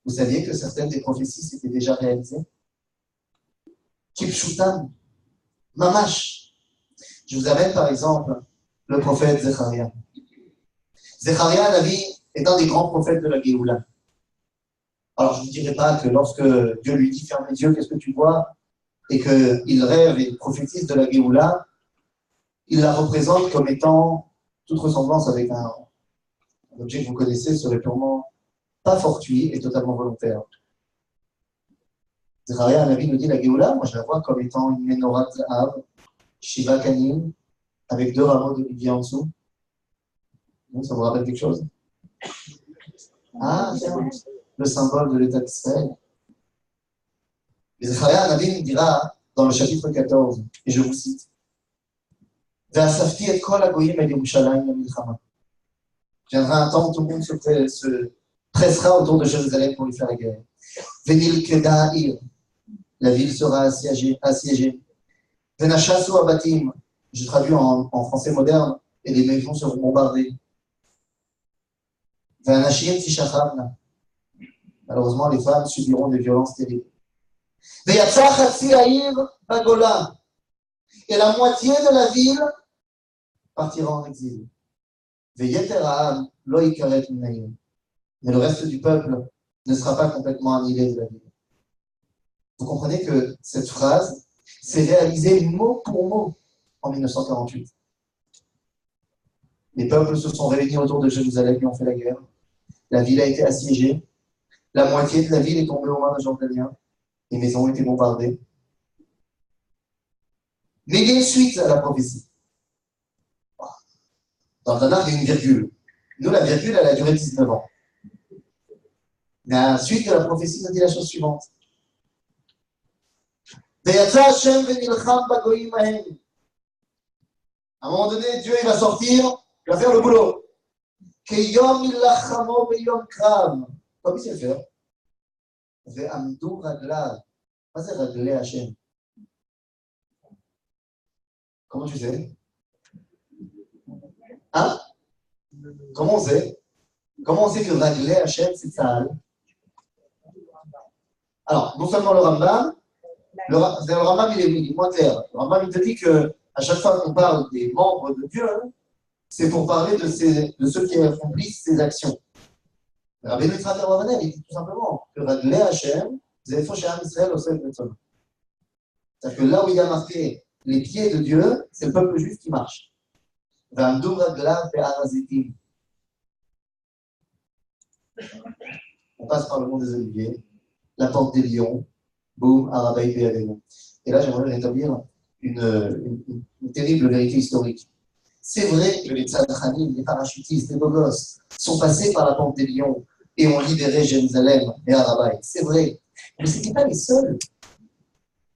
Vous saviez que certaines des prophéties s'étaient déjà réalisées? Kipshutan, Mamash. Je vous amène par exemple le prophète Zecharia. Zecharia, Navi, est un des grands prophètes de la Géoula. Alors je ne vous dirai pas que lorsque Dieu lui dit ferme les yeux, qu'est-ce que tu vois? Et qu'il rêve et prophétise de la Géoula, il la représente comme étant toute ressemblance avec un objet que vous connaissez serait purement pas fortuit et totalement volontaire. Zecharia, Navi nous dit la Géoula, moi je la vois comme étant une menorah Zahav, Shiva Kanim, avec 2 rameaux d'olivier en dessous. Ça vous rappelle quelque chose? Ah, tiens, le symbole de l'État d'Israël. Et Zecharia Navi dira dans le chapitre 14, et je vous cite, Ve'asafti et kol hagoyim el Yerushalayim lemilchama. Viendra un temps où tout le monde se pressera autour de Jérusalem pour lui faire la guerre. Ve'nilkeda ha'ir, la ville sera assiégée. Ve'nashasu abatim, je traduis en français moderne, et les maisons seront bombardées. Ve'anashim tishachavna, malheureusement les femmes subiront des violences terribles. Ve'yatsa chatzi ha'ir bagola, et la moitié de la ville partira en exil. Ve'yeter ha'am lo yikaret minayin, mais le reste du peuple ne sera pas complètement annihilé de la ville. Vous comprenez que cette phrase s'est réalisée mot pour mot en 1948. Les peuples se sont réunis autour de Jérusalem et ont fait la guerre. La ville a été assiégée. La moitié de la ville est tombée aux mains des Jordaniens. Les maisons ont été bombardées. Mais il y a une suite à la prophétie. Dans le Tanakh, il y a une virgule. Nous, la virgule, elle a duré 19 ans. Mais la suite de la prophétie nous dit la chose suivante. À un moment donné, Dieu il va sortir, il va faire le boulot. Comme il sait le faire. Comment tu sais? Hein? Comment on sait? Comment on sait que Raglé Hachem, c'est Tzahal? Alors, non seulement le Rambam, il est moins clair. Le Rambam, il te dit qu'à chaque fois qu'on parle des membres de Dieu, c'est pour parler de ceux qui accomplissent ces actions. Rabbi Yitzhak Abravanel, il dit tout simplement que Raglé Hachem, vous avez fait chez Am Israël au sein de Betzon. C'est-à-dire que là où il y a marqué les pieds de Dieu, c'est le peuple juif qui marche. V'amdu raglav be'ar hazitim. On passe par le mont des Oliviers, la porte des lions, boum, Arabaï Béadémo. Et là, j'aimerais rétablir une terrible vérité historique. C'est vrai que les tzadchanim, les parachutistes, les beaux gosses, sont passés par la porte des lions et ont libéré Jérusalem et Arabaï. C'est vrai. Mais ce n'étaient pas les seuls.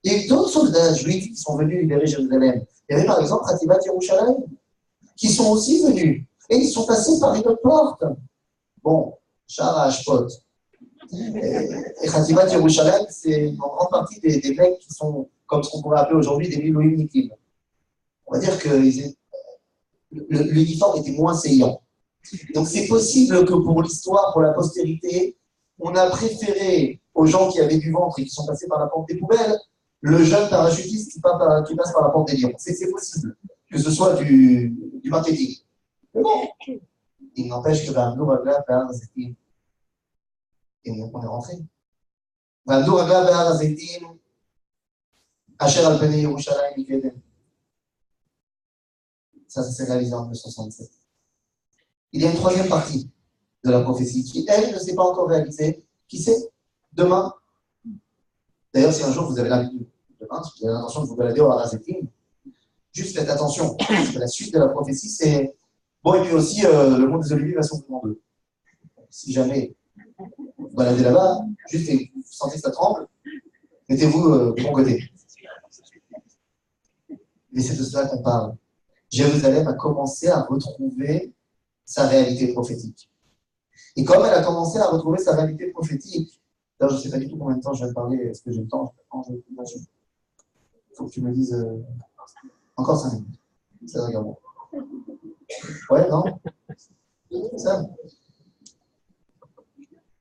Il y a eu d'autres soldats juifs qui sont venus libérer Jérusalem. Il y avait par exemple Khatimat Yerushalayim, qui sont aussi venus. Et ils sont passés par une autre porte. Bon, Shara Hashpot. Et Khatimat Yerushalayim, c'est en grande partie des mecs qui sont, comme ce qu'on pourrait appeler aujourd'hui, des Miloïm Nikim. On va dire que l'uniforme était moins saillant. Donc c'est possible que pour l'histoire, pour la postérité, on a préféré aux gens qui avaient du ventre et qui sont passés par la porte des poubelles, le jeune parachutiste qui passe par la porte des lions. C'est possible que ce soit du marketing. Mais bon, il n'empêche que V'amdu raglav be'ar hazitim. Et on est rentré. V'amdu raglav be'ar hazitim, asher al penei Yerushalayim mikeden. Ça s'est réalisé en 1967. Il y a une troisième partie de la prophétie qui, elle, ne s'est pas encore réalisée. Qui sait? Demain. D'ailleurs, si un jour vous avez l'intention de vous balader au Har Hazitim, juste faites attention, parce que la suite de la prophétie, c'est... Bon, et puis aussi, le mont des Oliviers va s'ouvrir en deux. Si jamais vous baladez là-bas, juste et vous sentez que ça tremble, mettez-vous de bon côté. Mais c'est de cela qu'on parle. Jérusalem a commencé à retrouver sa réalité prophétique. Et comme elle a commencé à retrouver sa réalité prophétique, là, je ne sais pas du tout combien de temps je vais parler, est-ce que j'ai le temps? Il faut que tu me dises encore 5 minutes. Ça regarde bon. Ouais, non? Ça.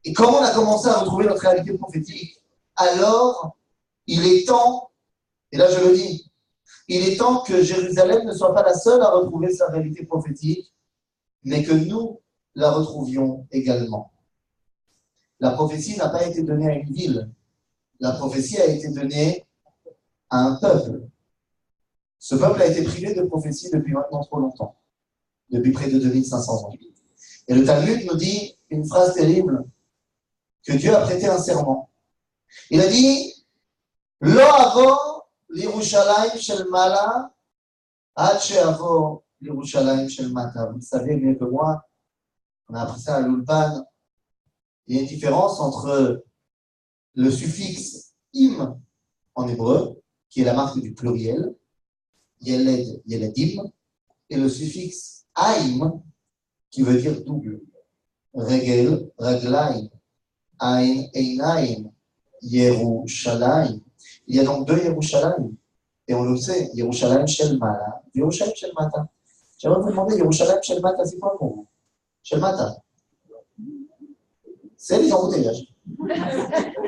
Et comme on a commencé à retrouver notre réalité prophétique, alors il est temps, et là je le dis, il est temps que Jérusalem ne soit pas la seule à retrouver sa réalité prophétique, mais que nous la retrouvions également. La prophétie n'a pas été donnée à une ville, la prophétie a été donnée à un peuple. Ce peuple a été privé de prophétie depuis maintenant trop longtemps, depuis près de 2500 ans. Et le Talmud nous dit une phrase terrible, que Dieu a prêté un serment. Il a dit Lo avo l'Yerushalayim shel mala ad she'avo l'Yerushalayim shel mata. Vous le savez mieux que moi, on a appris ça à l'Ulpan. Il y a une différence entre le suffixe im en hébreu, qui est la marque du pluriel, yeled, yeledim, et le suffixe aim, qui veut dire double. Regel, raglaim, ain, einaim, Yerushalayim. Il y a donc deux Yerushalayim. Et on le sait, Yerushalayim shel mala, Yerushalayim shel mata. J'aimerais vous demander, Yerushalayim shel mata, c'est quoi pour vous? Shel mata. C'est les embouteillages.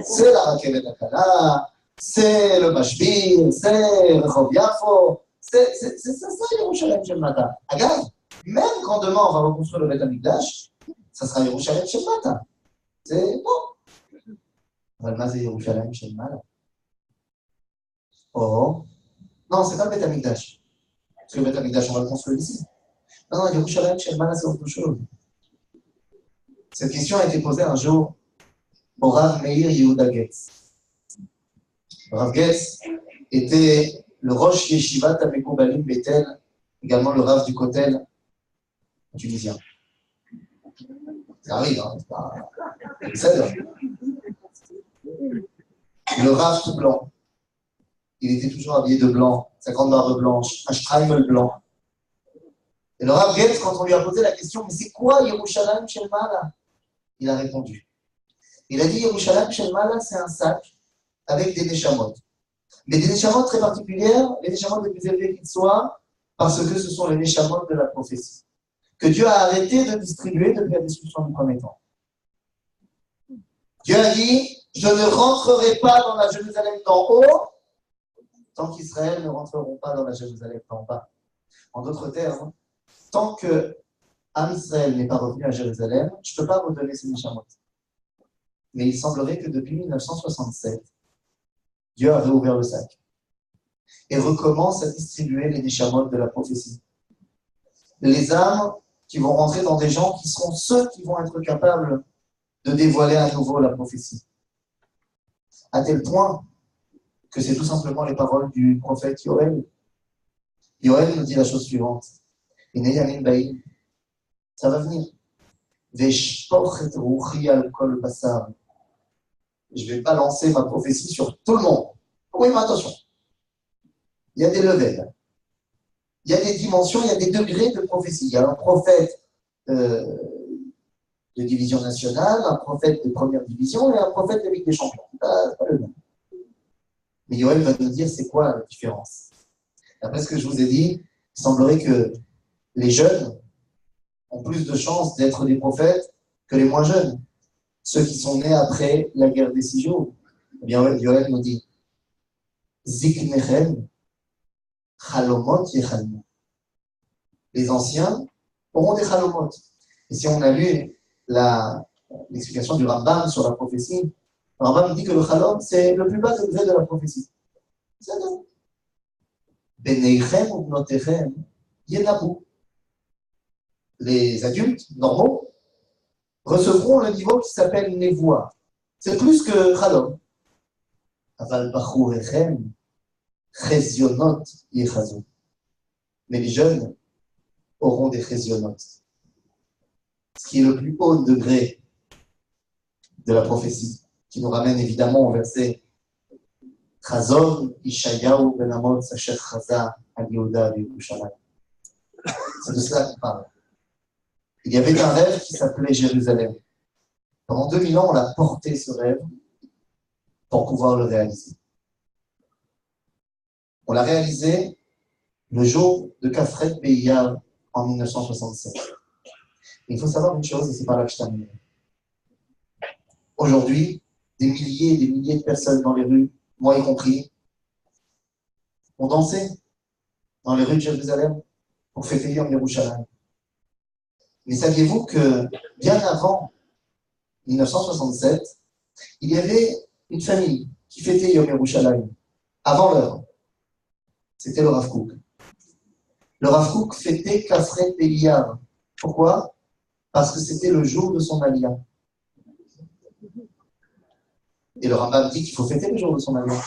C'est la Rakevet Akala, c'est le Mashbir, c'est Rehov Yafo, c'est ça, Yerushalayim shel mata. Regarde, même quand demain on va reconstruire le Beth Amikdash, ça sera Yerushalayim shel mata. C'est bon. אבל מה זה ירושלים של מעלה? Oh, non, c'est pas le Beth Amikdash. Parce que le Beth Amikdash, on va le construire ici. Non, non, Yerushalayim של מעלה, c'est autre chose. Cette question a été posée un jour au Rav Meir Yehuda Getz. Le Rav Getz était le Rosh Yeshivat Amekoubalim Bethel, également le Rav du Kotel tunisien. Ça arrive, hein, c'est pas... Le Rav tout blanc. Il était toujours habillé de blanc, sa grande barbe blanche, un streimel blanc. Et le Rav Getz, quand on lui a posé la question, mais c'est quoi Yerushalayim shel Mala? Il a répondu. Il a dit Yerushalayim shel Mala, c'est un sac avec des neshamot. Mais des neshamot très particulières, les neshamot les plus élevés qu'ils soient, parce que ce sont les neshamot de la prophétie, que Dieu a arrêté de distribuer depuis la destruction du premier temps. Dieu a dit, je ne rentrerai pas dans la Jérusalem d'en haut, tant qu'Israël ne rentreront pas dans la Jérusalem d'en bas. En d'autres termes, tant que Am Israël n'est pas revenu à Jérusalem, je ne peux pas vous donner ces neshamot. Mais il semblerait que depuis 1967, Dieu a réouvert le sac et recommence à distribuer les neshamot de la prophétie. Les âmes qui vont rentrer dans des gens qui seront ceux qui vont être capables de dévoiler à nouveau la prophétie. À tel point que c'est tout simplement les paroles du prophète Yoël. Yoël nous dit la chose suivante. Yamin Baï, ça va venir. Veshpoch et ruchi al kol basar. Je vais balancer ma prophétie sur tout le monde. Oui, mais attention. Il y a des levels. Il y a des dimensions, il y a des degrés de prophétie. Il y a un prophète de division nationale, un prophète de première division et un prophète de Ligue des Champions. C'est pas le même. Mais Yoël va nous dire c'est quoi la différence. Après ce que je vous ai dit, il semblerait que les jeunes ont plus de chances d'être des prophètes que les moins jeunes. Ceux qui sont nés après la guerre des 6 jours. Eh bien, Yoël nous dit Ziknechem, Chalomot Yechalmu. Les anciens auront des Chalomot. Et si on a lu l'explication du Rambam sur la prophétie, le Rambam dit que le Chalom, c'est le plus bas degré de la prophétie. C'est ça. Beneichem ou Bnotechem Yenabu. Les adultes normaux recevront le niveau qui s'appelle Nevoa. C'est plus que Chalom. Aval Bachurechem Chezionot Yechazu. Mais les jeunes auront des Chezionot. Ce qui est le plus haut degré de la prophétie, qui nous ramène évidemment au verset Chazon Ishayahu ben Amot Sacher Chaza al Yehuda Yerushalayim. C'est de cela qu'on parle. Il y avait un rêve qui s'appelait Jérusalem. Pendant 2000 ans, on a porté ce rêve pour pouvoir le réaliser. On l'a réalisé le jour de Kafret Beiyar en 1967. Il faut savoir une chose, et c'est par là que je termine. Aujourd'hui, des milliers et des milliers de personnes dans les rues, moi y compris, ont dansé dans les rues de Jérusalem pour fêter Yom Yerushalayim. Mais saviez-vous que bien avant 1967, il y avait une famille qui fêtait Yom Yerushalayim avant l'heure. C'était le Rav Kook. Le Rav Kook fêtait Kafret Be'iyar. Pourquoi? Parce que c'était le jour de son aliyah. Et le Rambam dit qu'il faut fêter le jour de son aliyah.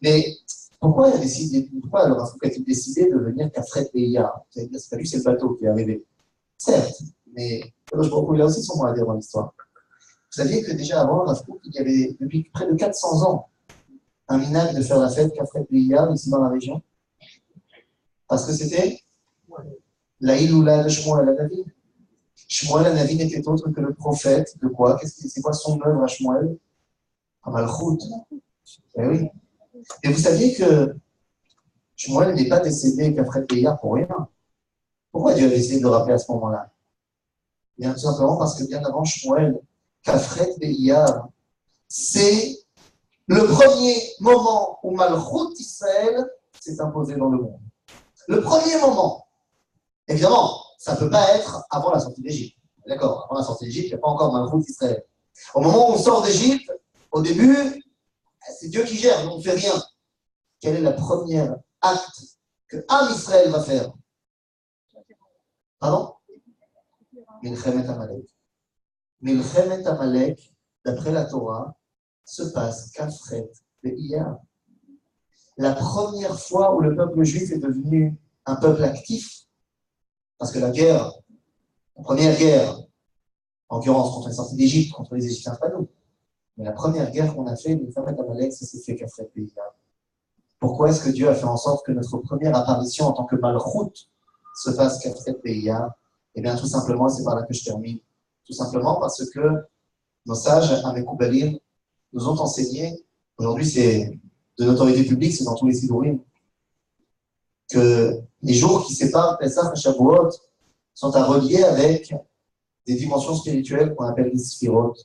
Mais pourquoi le Rav Kook a-t-il décidé de venir Kafret Be'iyar? C'est pas lui, c'est le bateau qui est arrivé. Certes, mais il a aussi son mot à dire dans l'histoire. Vous saviez que déjà avant le Rav Kook, il y avait depuis près de 400 ans un minhag de faire la fête Kafret Be'iyar ici dans la région? Parce que c'était la Iloula de Shmuel HaNavi. Shmuel HaNavi n'était autre que le prophète de quoi? C'est quoi son œuvre à Shmuel? À Malchut. Eh oui. Et vous saviez que Shmuel n'est pas décédé Kafret Be'iyar pour rien. Pourquoi Dieu a décidé de le rappeler à ce moment-là? Bien tout simplement parce que bien avant Shmuel, Kafret Be'iyar, c'est le premier moment où Malchut Israël s'est imposé dans le monde. Le premier moment. Évidemment, ça ne peut pas être avant la sortie d'Égypte. D'accord, avant la sortie d'Égypte, il n'y a pas encore Malchut Israël. Au moment où on sort d'Égypte, au début, c'est Dieu qui gère, nous on ne fait rien. Quel est le premier acte que Am Israël va faire? Pardon? Milchemet Amalek. Milchemet Amalek, d'après la Torah, se passe Kafret Be'iyar. La première fois où le peuple juif est devenu un peuple actif, parce que la première guerre, en l'occurrence contre les sorties d'Égypte, contre les Égyptiens, pas nous, mais la première guerre qu'on a fait, Milchemet Amalek, ça s'est fait Kafret Be'iyar. Pourquoi est-ce que Dieu a fait en sorte que notre première apparition en tant que Malchut se fasse Kafret Be'iyar? Eh bien, tout simplement, c'est par là que je termine. Tout simplement parce que nos sages, Amekoubalim, nous ont enseigné, aujourd'hui c'est de l'autorité publique, c'est dans tous les sidourim, que les jours qui séparent Pesach et Shavuot sont à relier avec des dimensions spirituelles qu'on appelle les Sphirot.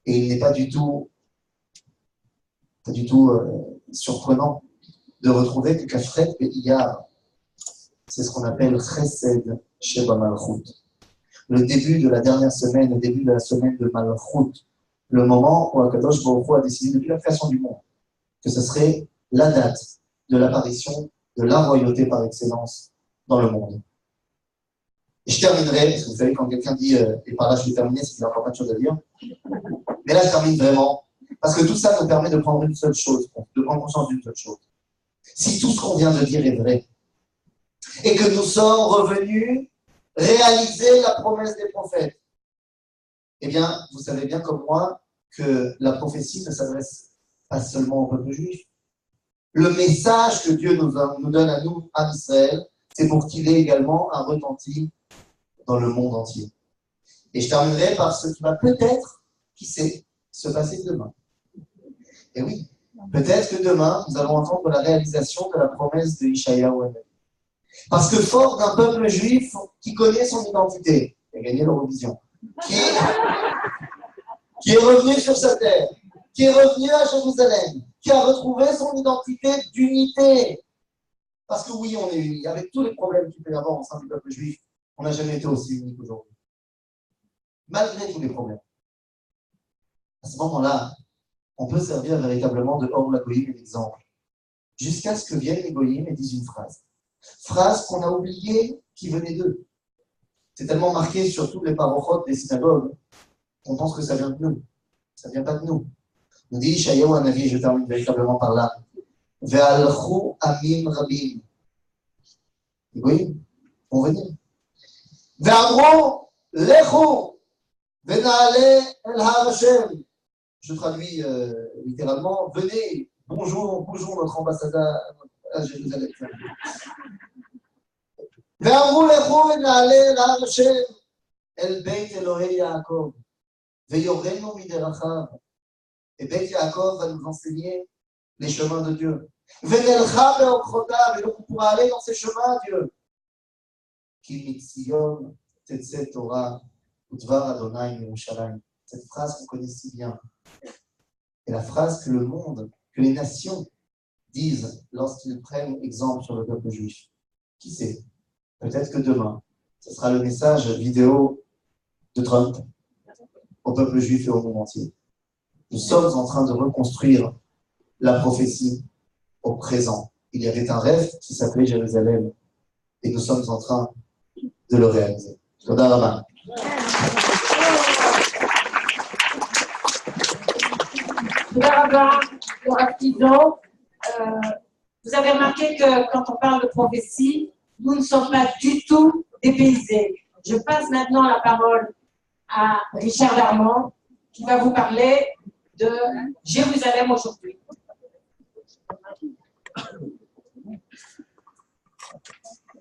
Et il n'est pas du tout surprenant de retrouver que Kafret Be'iyar, c'est ce qu'on appelle Chesed Sheba Malchut. Le début de la dernière semaine, le début de la semaine de Malchut, le moment où Akadosh Baruch Hu a décidé depuis la création du monde que ce serait la date de l'apparition de la royauté par excellence dans le monde. Et je terminerai, parce que vous savez, quand quelqu'un dit et par là je vais terminer, c'est qu'il n'a encore pas de choses à dire. Mais là, je termine vraiment, parce que tout ça nous permet de prendre une seule chose, de prendre conscience d'une seule chose. Si tout ce qu'on vient de dire est vrai, et que nous sommes revenus réaliser la promesse des prophètes, eh bien, vous savez bien comme moi que la prophétie ne s'adresse pas seulement au peuple juif. Le message que Dieu nous donne à nous, à Israël, c'est pour qu'il ait également un retenti dans le monde entier. Et je terminerai par ce qui va peut-être, qui sait, se passer demain. Et oui, peut-être que demain, nous allons entendre la réalisation de la promesse de Ishayahu. Parce que fort d'un peuple juif qui connaît son identité, qui a gagné l'Eurovision, qui est revenu sur sa terre, qui est revenu à Jérusalem, qui a retrouvé son identité d'unité. Parce que oui, on est unis. Avec tous les problèmes qu'il peut y avoir au sein du peuple juif, on n'a jamais été aussi unis qu'aujourd'hui. Malgré tous les problèmes. À ce moment-là, on peut servir véritablement de Or la Goïm et d'exemple. Jusqu'à ce que viennent les Goïm et disent une phrase. Phrase qu'on a oubliée qui venait d'eux. C'est tellement marqué sur toutes les parochot des synagogues qu'on pense que ça vient de nous. Ça ne vient pas de nous. Nous dit Ishayahu HaNavi, je termine véritablement par là. Ve'alchu amim rabim. Les Goïm vont venir. Ve'amro lechu ve'na'ale el har Hashem. Je traduis littéralement, venez, bonjour notre ambassadeur à Jérusalem. ואמרו לכו ונעלה אל הר השם, אל בית אלוהי יעקב, ויורנו מדרכיו. Et Beth Yaakov va nous enseigner les chemins de Dieu. Venelcha beorchotav, et donc on pourra aller dans ces chemins, Dieu. Ki mitzion tetze Torah, udvar Adonai Yerushalayim. Cette phrase qu'on connaît si bien. Et la phrase que le monde, que les nations disent lorsqu'ils prennent exemple sur le peuple juif. Qui sait? Peut-être que demain, ce sera le message vidéo de Trump au peuple juif et au monde entier. Nous sommes en train de reconstruire la prophétie au présent. Il y avait un rêve qui s'appelait Jérusalem et nous sommes en train de le réaliser. Toda Rabba. Toda Rabba, le Rav Kidon. Vous avez remarqué que quand on parle de prophétie, nous ne sommes pas du tout dépaysés. Je passe maintenant la parole à Richard Darmon qui va vous parler de Jérusalem aujourd'hui.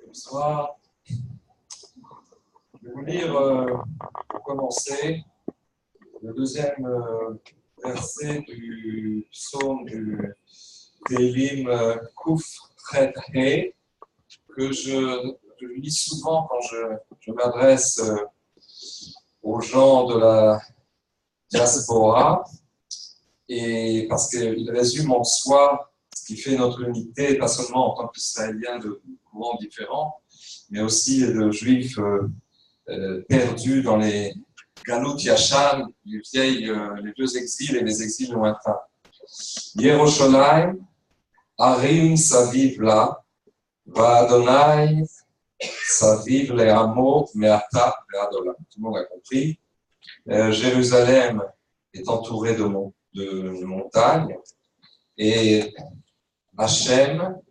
Bonsoir. Je vais vous lire, pour commencer, le deuxième verset du psaume du Télim Kouf Chet He, que je lis souvent quand je m'adresse aux gens de la diaspora, et parce qu'il résume en soi ce qui fait notre unité, pas seulement en tant qu'Israéliens de courants différents, mais aussi de Juifs perdus dans les Galut Yashan, les vieux exils et les exils lointains. Yerushalayim, Arim Saviv La, Va'adonai Saviv Le'amo Me'ata Ve'adolam. Tout le monde a compris. Jérusalem est entourée de montagnes et Hachem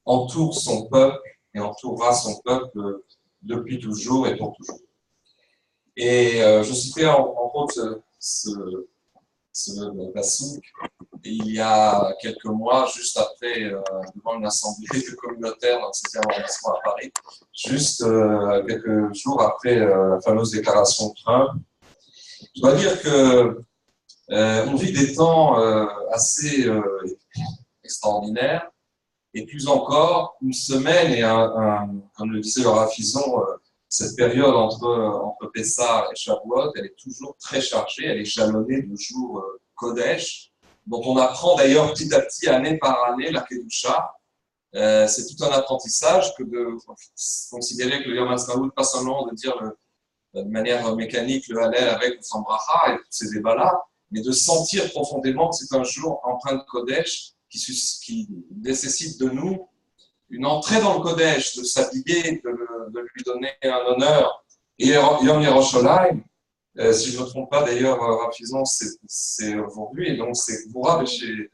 entoure son peuple et entourera son peuple depuis toujours et pour toujours. Et je citais en autres ce passouk il y a quelques mois, juste après, devant une assemblée de communautaires dans le 7e arrondissement à Paris, juste quelques jours après la fameuse déclaration de Trump. Je dois dire que on vit des temps assez extraordinaires, et plus encore, une semaine et comme le disait le Rav Fison, cette période entre Pessah et Shavuot, elle est toujours très chargée, elle est jalonnée de jours Kodesh, dont on apprend d'ailleurs petit à petit, année par année, la Kedusha. C'est tout un apprentissage que de considérer que le Yom HaSraout, pas seulement de dire de manière mécanique le Hallel avec le Sambracha et tous ces débats-là, mais de sentir profondément que c'est un jour empreint de Kodesh qui nécessite de nous une entrée dans le Kodesh, de s'habiller, de lui donner un honneur. Et Yom Yerushalayim, si je ne me trompe pas d'ailleurs, Rav Fison, c'est aujourd'hui, et donc c'est Goura chez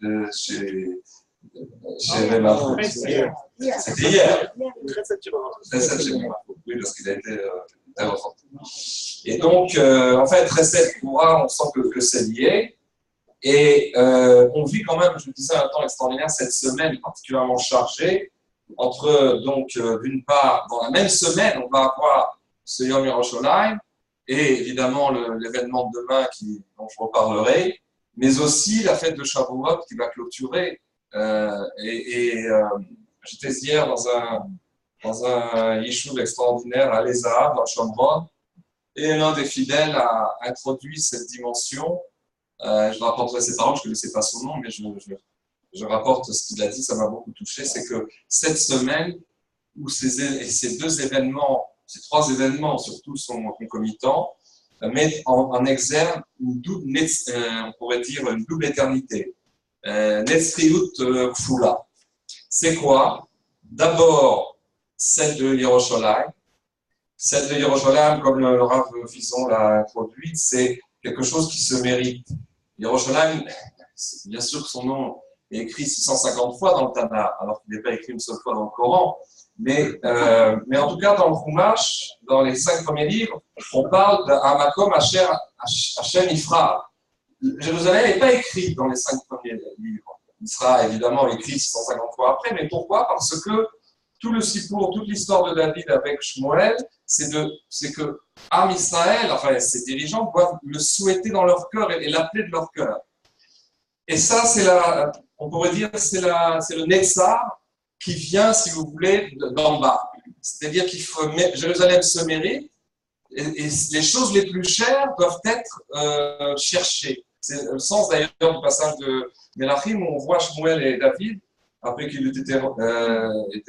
Réma. C'était hier. Très septième. Oui, parce qu'il a été très ressenti. Et donc, en fait, Recette Goura, on sent que c'est lié. Et on vit quand même, je vous disais, un temps extraordinaire, cette semaine particulièrement chargée, entre, donc, d'une part, dans la même semaine, on va avoir ce Yom Yerushalayim, et évidemment l'événement de demain dont je reparlerai, mais aussi la fête de Shavuot qui va clôturer. J'étais hier dans un yishuv extraordinaire à Lézard, dans le Shomron, et l'un des fidèles a introduit cette dimension. Je rapporterai ses paroles, je ne connaissais pas son nom, mais je rapporte ce qu'il a dit, ça m'a beaucoup touché. C'est que cette semaine, où ces deux événements, ces trois événements surtout sont concomitants, mettent en exergue on pourrait dire une double éternité. Netzriut Kfula. C'est quoi? D'abord, celle de Yerushalayim. Celle de Yerushalayim, comme le Rav Fison l'a introduite, c'est quelque chose qui se mérite. Yerushalayim, bien sûr que son nom est écrit 650 fois dans le Tanakh, alors qu'il n'est pas écrit une seule fois dans le Coran. Mais en tout cas, dans le Chumash, dans les 5 premiers livres, on parle d'Amakom Hashem Ifra. Jérusalem n'est pas écrit dans les 5 premiers livres. Il sera évidemment écrit 650 fois après, mais pourquoi? Parce que tout le Sipour, toute l'histoire de David avec Shmuel, c'est que Am Israël, enfin ses dirigeants, doivent le souhaiter dans leur cœur et l'appeler de leur cœur. Et ça, on pourrait dire, c'est le Netzar qui vient, si vous voulez, d'en bas. C'est-à-dire qu'il faut Jérusalem se mérite et les choses les plus chères doivent être cherchées. C'est le sens d'ailleurs du passage de Mélachim où on voit Shmuel et David, après qu'il ait été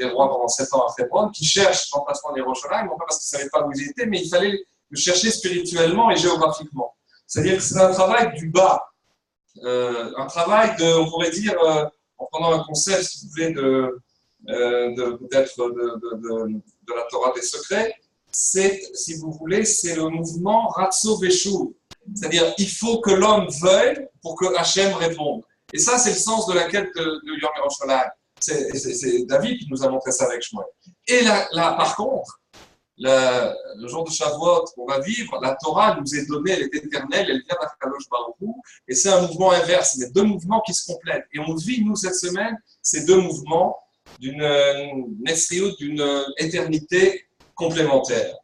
roi pendant 7 ans à Hébron, qui cherchent l'emplacement des Yerushalayim, non pas parce qu'ils ne savaient pas où ils étaient, mais il fallait le chercher spirituellement et géographiquement. C'est-à-dire que c'est un travail du bas, un travail de, on pourrait dire, en prenant un concept, si vous voulez, peut-être de la Torah des secrets, c'est, si vous voulez, c'est le mouvement Ratso Veshuv. C'est-à-dire, il faut que l'homme veuille pour que Hachem réponde. Et ça, c'est le sens de la quête de Yom Yerushalayim. C'est David qui nous a montré ça avec Shmuel. Et là par contre, le jour de Shavuot qu'on va vivre, la Torah nous est donnée, elle est éternelle, elle vient d'Akadosh Baruch Hu, et c'est un mouvement inverse, mais deux mouvements qui se complètent. Et on vit, nous, cette semaine, ces deux mouvements d'une éternité complémentaire.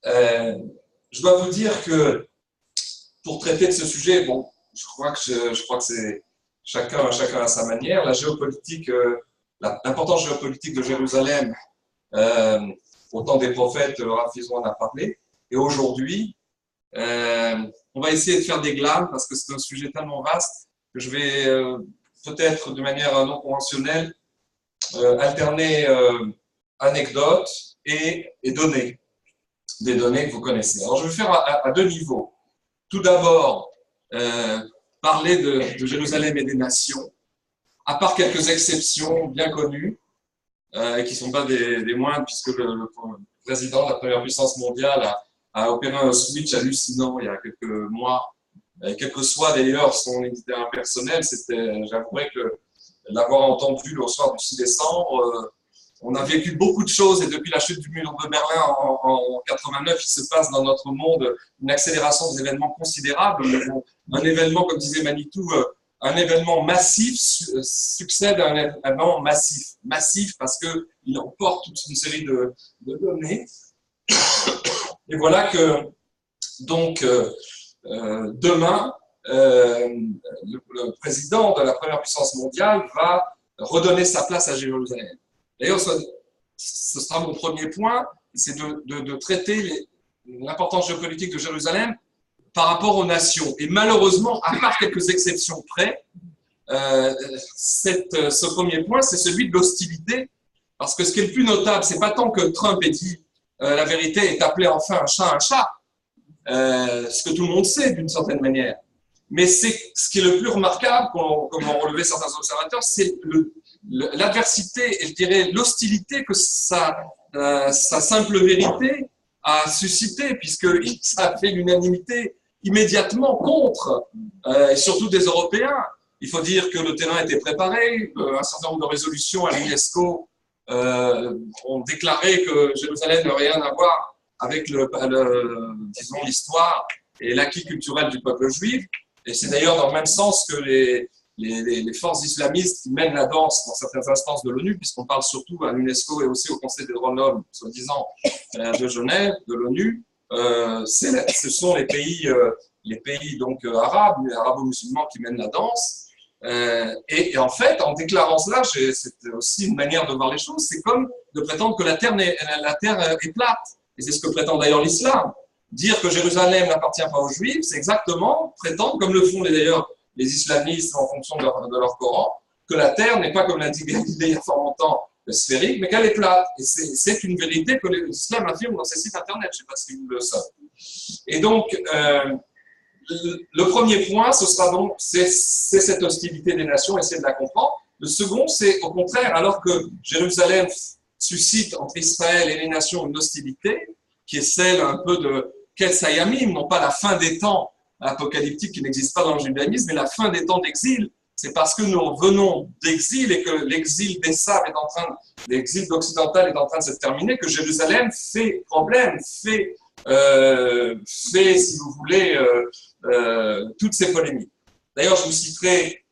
Je dois vous dire que pour traiter de ce sujet, bon, je crois que c'est chacun à sa manière. La géopolitique, l'importance géopolitique de Jérusalem, au temps des prophètes, le Rav Fizon en a parlé. Et aujourd'hui, on va essayer de faire des glames parce que c'est un sujet tellement vaste que je vais peut-être de manière non conventionnelle alterner anecdotes et données. Des données que vous connaissez. Alors, je vais faire à deux niveaux. Tout d'abord, parler de Jérusalem et des nations, à part quelques exceptions bien connues, et qui ne sont pas des moindres, puisque le président de la première puissance mondiale a opéré un switch hallucinant il y a quelques mois. Quel que soit d'ailleurs son itinéraire personnel, j'avouerais que l'avoir entendu le soir du 6 décembre, on a vécu beaucoup de choses et depuis la chute du mur de Berlin en 89, il se passe dans notre monde une accélération des événements considérables. Un événement, comme disait Manitou, un événement massif succède à un événement massif. Massif parce qu'il emporte toute une série de données. Et voilà que, donc, demain, le président de la première puissance mondiale va redonner sa place à Jérusalem. D'ailleurs, ce sera mon premier point, c'est de traiter l'importance géopolitique de Jérusalem par rapport aux nations. Et malheureusement, à part quelques exceptions près, ce premier point, c'est celui de l'hostilité. Parce que ce qui est le plus notable, c'est pas tant que Trump ait dit la vérité est appelée enfin un chat, ce que tout le monde sait d'une certaine manière. Mais c'est ce qui est le plus remarquable, comme ont relevé certains observateurs, c'est l'adversité et je dirais l'hostilité que sa simple vérité a suscité, puisque ça a fait l'unanimité immédiatement contre, et surtout des Européens. Il faut dire que le terrain était préparé, un certain nombre de résolutions à l'UNESCO ont déclaré que Jérusalem n'a rien à voir avec disons, l'histoire et l'acquis culturel du peuple juif. Et c'est d'ailleurs dans le même sens que les forces islamistes qui mènent la danse dans certaines instances de l'ONU, puisqu'on parle surtout à l'UNESCO et aussi au Conseil des droits de l'homme, soi-disant de Genève, de l'ONU, ce sont les pays donc arabes, arabo-musulmans qui mènent la danse. Et en fait, en déclarant cela, c'est aussi une manière de voir les choses, c'est comme de prétendre que la terre est plate. Et c'est ce que prétend d'ailleurs l'islam. Dire que Jérusalem n'appartient pas aux Juifs, c'est exactement prétendre, comme le font d'ailleurs les islamistes en fonction de leur Coran, que la terre n'est pas, comme l'a dit Galilée il y a fort longtemps, sphérique, mais qu'elle est plate. Et c'est une vérité que l'islam affirme dans ses sites internet, je ne sais pas si vous le savez. Et donc, le premier point, ce sera donc, c'est cette hostilité des nations, essayer de la comprendre. Le second, c'est au contraire, alors que Jérusalem suscite entre Israël et les nations une hostilité, qui est celle un peu de Ketz Hayamim, non pas la fin des temps apocalyptique qui n'existe pas dans le judaïsme, mais la fin des temps d'exil. C'est parce que nous venons d'exil et que l'exil d'Esav l'exil occidental est en train de se terminer, que Jérusalem fait problème, fait si vous voulez, toutes ces polémiques. D'ailleurs, je vous citerai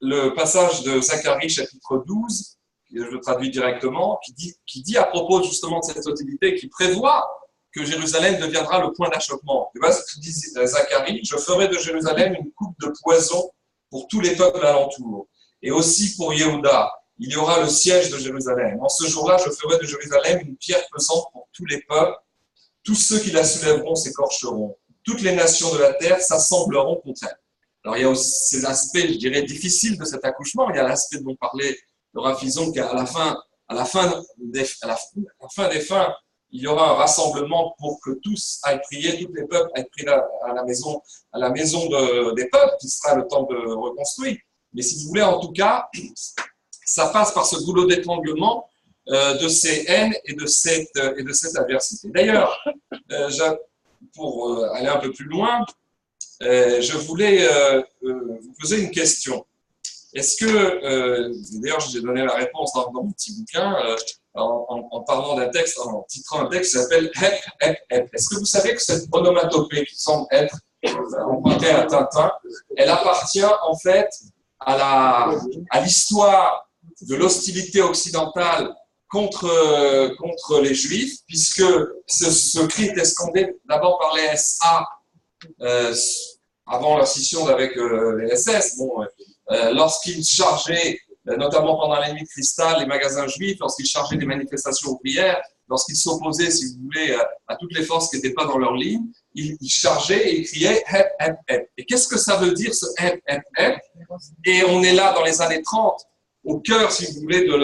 le passage de Zacharie, chapitre 12, je le traduis directement, qui dit à propos justement de cette hostilité, qui prévoit que Jérusalem deviendra le point d'achoppement. Tu vois ce que dit Zacharie, je ferai de Jérusalem une coupe de poison pour tous les peuples alentours, et aussi pour Yehuda. Il y aura le siège de Jérusalem. En ce jour-là, je ferai de Jérusalem une pierre pesante pour tous les peuples, tous ceux qui la soulèveront s'écorcheront. Toutes les nations de la terre s'assembleront contre elle. Alors, il y a aussi ces aspects, je dirais, difficiles de cet accouchement. Il y a l'aspect dont parlait Laura Fison, qu'à la fin des fins, il y aura un rassemblement pour que tous aillent prier, tous les peuples aillent prier à la maison des peuples, qui sera le temps de reconstruire. Mais si vous voulez, en tout cas, ça passe par ce goulot d'étranglement de ces haines et de cette adversité. D'ailleurs, pour aller un peu plus loin, je voulais vous poser une question. Est-ce que, d'ailleurs j'ai donné la réponse dans mon petit bouquin, en parlant d'un texte, en titrant un texte qui s'appelle Hep, Hep, Hep. Est-ce que vous savez que cette onomatopée qui semble être empruntée à Tintin, elle appartient en fait à l'histoire de l'hostilité occidentale contre les Juifs, puisque ce cri était scandé d'abord par les SA avant leur scission avec les SS. Bon, lorsqu'ils chargeaient, notamment pendant la nuit de cristal, les magasins juifs, lorsqu'ils chargeaient des manifestations ouvrières, lorsqu'ils s'opposaient, si vous voulez, à toutes les forces qui n'étaient pas dans leur ligne, ils chargeaient et ils criaient Hep, Hep, Hep. Et qu'est-ce que ça veut dire ce Hep, Hep, Hep? Et on est là dans les années 30, au cœur, si vous voulez, de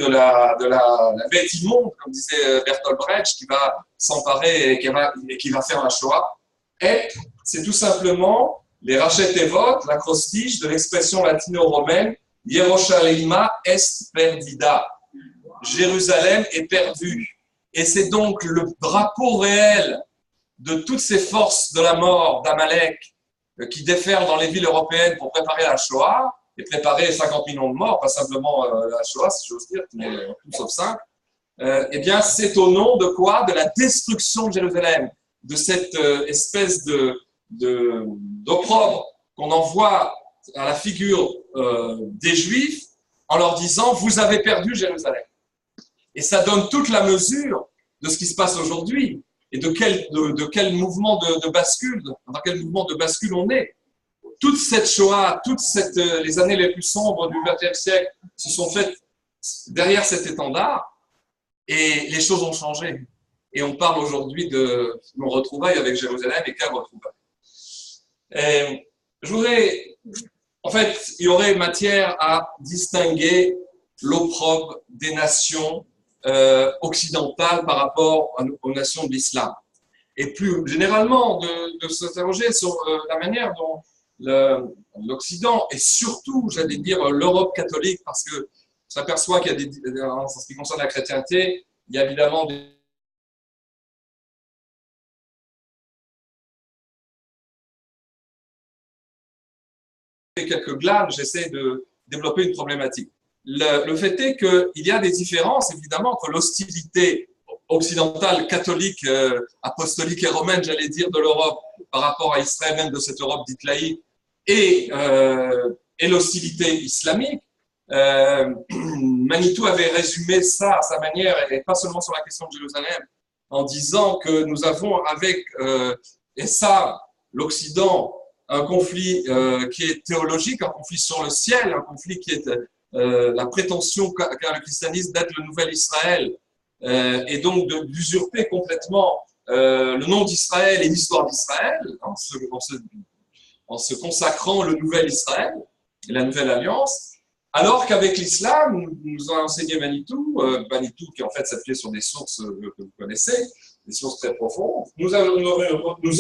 la bête immonde, comme disait Bertolt Brecht, qui va s'emparer et qui va faire la Shoah. Hep, c'est tout simplement les rachetevot, l'acrostiche de l'expression latino-romaine Yerushalima est perdida. Jérusalem est perdue. Et c'est donc le drapeau réel de toutes ces forces de la mort d'Amalek qui déferlent dans les villes européennes pour préparer la Shoah et préparer 50 millions de morts, pas simplement la Shoah, si j'ose dire, mais tout sauf 5. Eh bien, c'est au nom de quoi? De la destruction de Jérusalem, de cette espèce d'opprobre qu'on envoie à la figure des Juifs en leur disant « vous avez perdu Jérusalem ». Et ça donne toute la mesure de ce qui se passe aujourd'hui et de quel mouvement de bascule, dans quel mouvement de bascule on est. Toute cette Shoah, les années les plus sombres du XXe siècle se sont faites derrière cet étendard et les choses ont changé. Et on parle aujourd'hui de nos retrouvailles avec Jérusalem et quelles retrouvailles. En fait, il y aurait matière à distinguer l'opprobre des nations occidentales par rapport aux nations de l'islam. Et plus généralement, de s'interroger sur la manière dont l'Occident, et surtout, j'allais dire, l'Europe catholique, parce que on s'aperçoit qu'il y a en ce qui concerne la chrétienté, il y a évidemment quelques glanes, j'essaie de développer une problématique. Le fait est qu'il y a des différences, évidemment, entre l'hostilité occidentale, catholique, apostolique et romaine, j'allais dire, de l'Europe par rapport à Israël, même de cette Europe dite laïque, et l'hostilité islamique. Manitou avait résumé ça à sa manière, et pas seulement sur la question de Jérusalem, en disant que nous avons avec Essa, l'Occident, un conflit qui est théologique, un conflit sur le ciel, un conflit qui est la prétention qu'a le christianisme d'être le nouvel Israël, et donc d'usurper complètement le nom d'Israël et l'histoire d'Israël en se consacrant le nouvel Israël et la nouvelle alliance, alors qu'avec l'islam, nous a enseigné Manitou, qui en fait s'appuyait sur des sources que vous connaissez, des sources très profondes, nous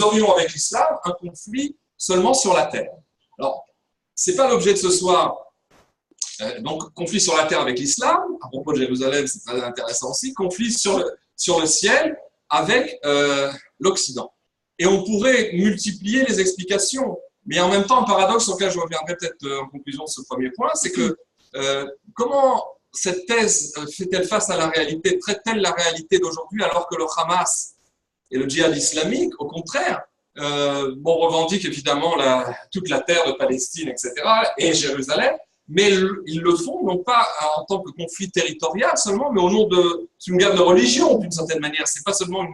aurions avec l'islam un conflit seulement sur la terre. Alors, ce n'est pas l'objet de ce soir. Donc, conflit sur la terre avec l'islam, à propos de Jérusalem, c'est très intéressant aussi, conflit sur le ciel avec l'Occident. Et on pourrait multiplier les explications, mais en même temps, un paradoxe auquel je reviendrai peut-être en conclusion de ce premier point, c'est que comment cette thèse fait-elle face à la réalité, traite-t-elle la réalité d'aujourd'hui alors que le Hamas et le djihad islamique, au contraire, revendiquent évidemment toute la terre de Palestine, etc., et Jérusalem, mais ils le font non pas en tant que conflit territorial seulement, mais au nom d'une guerre de religion, d'une certaine manière. Ce n'est pas seulement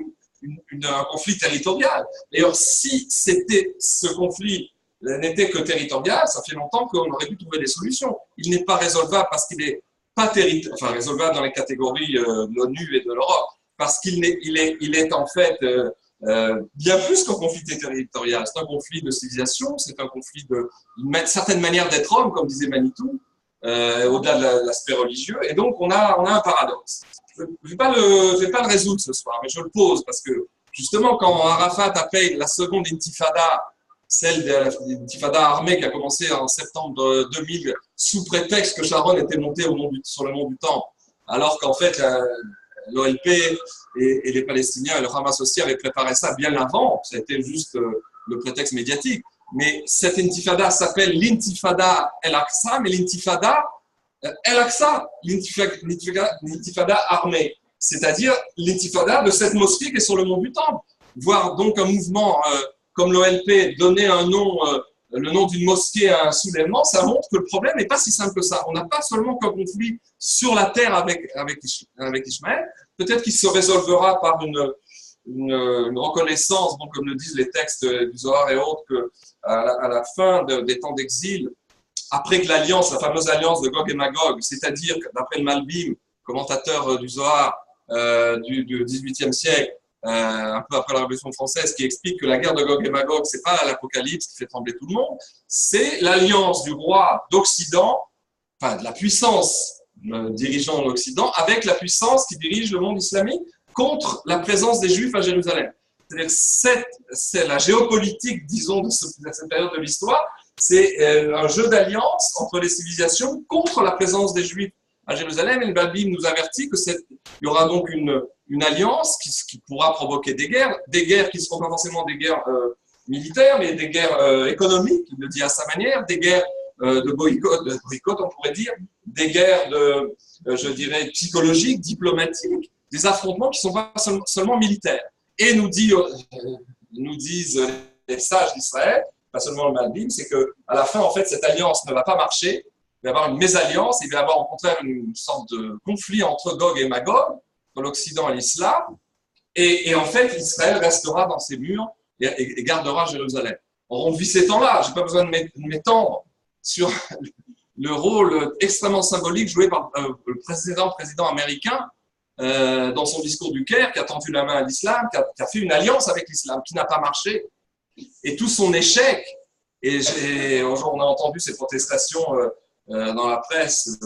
un conflit territorial. D'ailleurs, si ce conflit n'était que territorial, ça fait longtemps qu'on aurait pu trouver des solutions. Il n'est pas résolvable parce qu'il n'est pas résolvable dans les catégories de l'ONU et de l'Europe. parce il est en fait bien plus qu'un conflit territorial. C'est un conflit de civilisation, c'est un conflit d'une certaine manière d'être homme, comme disait Manitou, au-delà de l'aspect religieux. Et donc, on a un paradoxe. Je ne vais pas le résoudre ce soir, mais je le pose parce que, justement, quand Arafat appelle la seconde intifada, celle de l'intifada armée qui a commencé en septembre 2000, sous prétexte que Sharon était monté sur le mont du Temple, alors qu'en fait, l'OLP et les Palestiniens et le Hamas aussi avaient préparé ça bien avant, ça a été juste le prétexte médiatique. Mais cette intifada s'appelle l'intifada El-Aqsa, mais l'intifada El-Aqsa, l'intifada armée, c'est-à-dire l'intifada de cette mosquée qui est sur le mont du Temple. Voir donc un mouvement comme l'OLP donner le nom d'une mosquée à un soulèvement, ça montre que le problème n'est pas si simple que ça. On n'a pas seulement qu'un conflit sur la terre avec Ismaël, peut-être qu'il se résolvera par une reconnaissance, bon, comme le disent les textes du Zohar et autres, qu'à la fin des temps d'exil, après que la fameuse alliance de Gog et Magog, c'est-à-dire d'après le Malbim, commentateur du Zohar du XVIIIe siècle, un peu après la Révolution française, qui explique que la guerre de Gog et Magog, c'est pas l'Apocalypse qui fait trembler tout le monde, c'est l'alliance du roi d'Occident, enfin de la puissance dirigeant l'Occident, avec la puissance qui dirige le monde islamique contre la présence des Juifs à Jérusalem. C'est-à-dire c'est la géopolitique, disons, de cette période de l'histoire, c'est un jeu d'alliance entre les civilisations contre la présence des Juifs à Jérusalem. Et le Malbim nous avertit qu'il y aura donc une alliance qui pourra provoquer des guerres qui ne seront pas forcément des guerres militaires, mais des guerres économiques, il le dit à sa manière, des guerres de boycott, on pourrait dire, des guerres je dirais, psychologiques, diplomatiques, des affrontements qui ne sont pas seulement militaires. Et nous disent les sages d'Israël, pas seulement le Malbim, c'est qu'à la fin, en fait, cette alliance ne va pas marcher, il va y avoir une mésalliance, il va y avoir au contraire une sorte de conflit entre Gog et Magog, entre l'Occident et l'Islam, et en fait, Israël restera dans ses murs et gardera Jérusalem. On vit ces temps-là, je n'ai pas besoin de m'étendre sur le rôle extrêmement symbolique joué par le président américain dans son discours du Caire, qui a tendu la main à l'islam, qui a fait une alliance avec l'islam, qui n'a pas marché. Et tout son échec, et on a entendu ces protestations dans la presse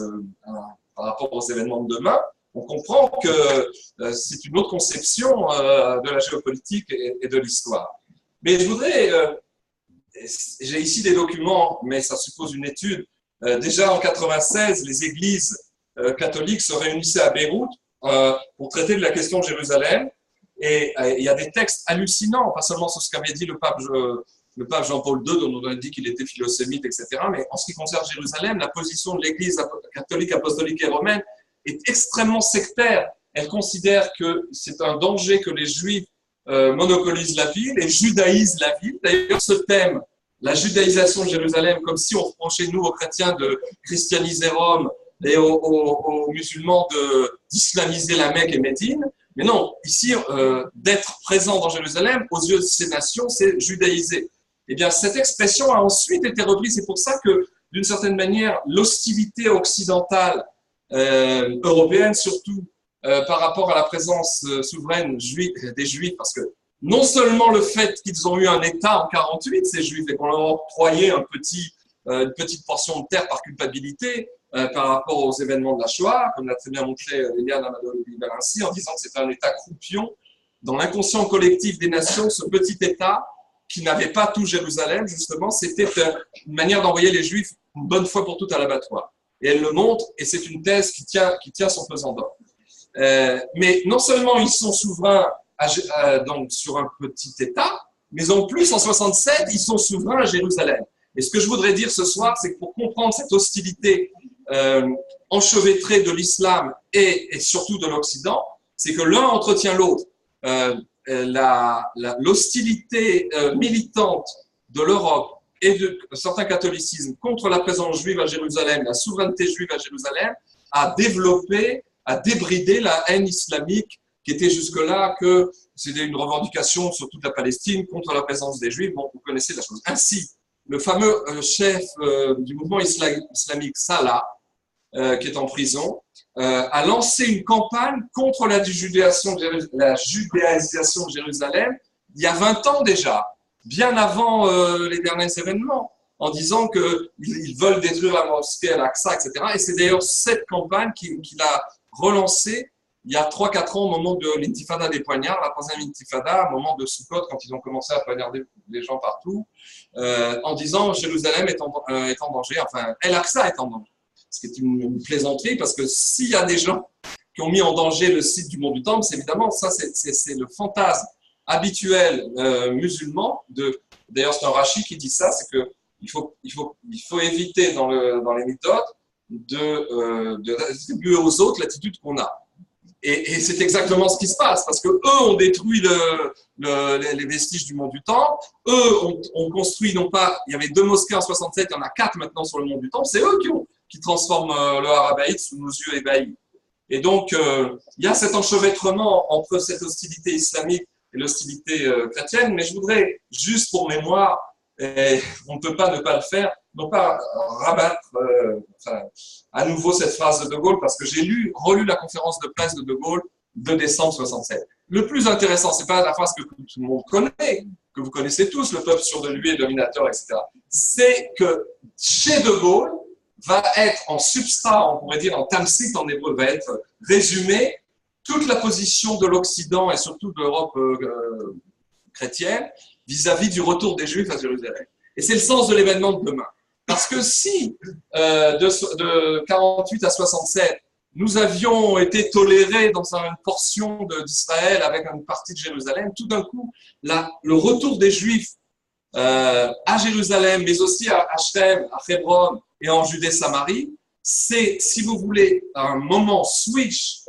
par rapport aux événements de demain, on comprend que c'est une autre conception de la géopolitique et de l'histoire. Mais je voudrais, j'ai ici des documents, mais ça suppose une étude. Déjà en 96, les églises catholiques se réunissaient à Beyrouth pour traiter de la question de Jérusalem. Et il y a des textes hallucinants, pas seulement sur ce qu'avait dit le pape Jean-Paul II, dont on a dit qu'il était philosémite, etc. Mais en ce qui concerne Jérusalem, la position de l'Église catholique, apostolique et romaine est extrêmement sectaire. Elle considère que c'est un danger que les Juifs monopolisent la ville et judaïsent la ville. D'ailleurs, ce thème, la judaïsation de Jérusalem, comme si on reprochait, nous, aux chrétiens, de christianiser Rome et aux musulmans d'islamiser la Mecque et Médine. Mais non, ici, d'être présent dans Jérusalem, aux yeux de ces nations, c'est judaïser. Eh bien, cette expression a ensuite été reprise. C'est pour ça que, d'une certaine manière, l'hostilité occidentale, européenne surtout, par rapport à la présence souveraine des Juifs, parce que non seulement le fait qu'ils ont eu un État en 48, ces Juifs, et qu'on leur a octroyé une petite portion de terre par culpabilité, par rapport aux événements de la Shoah, comme l'a très bien montré Eliane Amadou-Balancy, en disant que c'était un État croupion dans l'inconscient collectif des nations. Ce petit État qui n'avait pas tout Jérusalem, justement, c'était une manière d'envoyer les Juifs une bonne fois pour toutes à l'abattoir. Et elle le montre, et c'est une thèse qui tient son pesant d'or. Mais non seulement ils sont souverains donc sur un petit État, mais en plus, en 67, ils sont souverains à Jérusalem. Et ce que je voudrais dire ce soir, c'est que pour comprendre cette hostilité enchevêtrée de l'islam et surtout de l'Occident, c'est que l'un entretient l'autre. L'hostilité militante de l'Europe et de certains catholicismes contre la présence juive à Jérusalem, la souveraineté juive à Jérusalem, a développé, a débridé la haine islamique qui était jusque-là que c'était une revendication sur toute la Palestine contre la présence des Juifs. Bon, vous connaissez la chose. Ainsi, le fameux chef du mouvement islamique Salah qui est en prison, a lancé une campagne contre la judéisation de Jérusalem il y a 20 ans déjà, bien avant les derniers événements, en disant qu'ils veulent détruire la mosquée Al-Aqsa, etc. Et c'est d'ailleurs cette campagne qu'il a relancée il y a 3-4 ans au moment de l'intifada des poignards, la troisième intifada, au moment de Sukkot, quand ils ont commencé à poignarder les gens partout, en disant Jérusalem est en danger, enfin Al-Aqsa est en danger. Ce qui est une plaisanterie, parce que s'il y a des gens qui ont mis en danger le site du mont du Temple, c'est évidemment, ça c'est le fantasme habituel musulman. D'ailleurs, c'est un Rashi qui dit ça, c'est qu'il faut éviter dans les méthodes de attribuer aux autres l'attitude qu'on a. Et c'est exactement ce qui se passe, parce que eux ont détruit les vestiges du mont du Temple, eux ont construit, non pas, il y avait 2 mosquées en 67, il y en a 4 maintenant sur le mont du Temple, c'est eux qui transforment le Harabaït sous nos yeux ébahis. Et donc, il y a cet enchevêtrement entre cette hostilité islamique et l'hostilité chrétienne, mais je voudrais, juste pour mémoire, et on ne peut pas ne pas le faire, non pas rabattre à nouveau cette phrase de Gaulle, parce que j'ai relu la conférence de presse de Gaulle de décembre 67. Le plus intéressant, c'est pas la phrase que tout le monde connaît, que vous connaissez tous, le peuple sûr de lui est dominateur, etc. C'est que chez de Gaulle va être en substrat, on pourrait dire en tamsit en hébreu, va être résumé toute la position de l'Occident et surtout de l'Europe chrétienne vis-à-vis du retour des Juifs à Jérusalem. Et c'est le sens de l'événement de demain. Parce que si, de 48 à 67, nous avions été tolérés dans une portion d'Israël avec une partie de Jérusalem, tout d'un coup, le retour des Juifs à Jérusalem, mais aussi à Shem, à Hébron et en Judée-Samarie, c'est, si vous voulez, un moment switch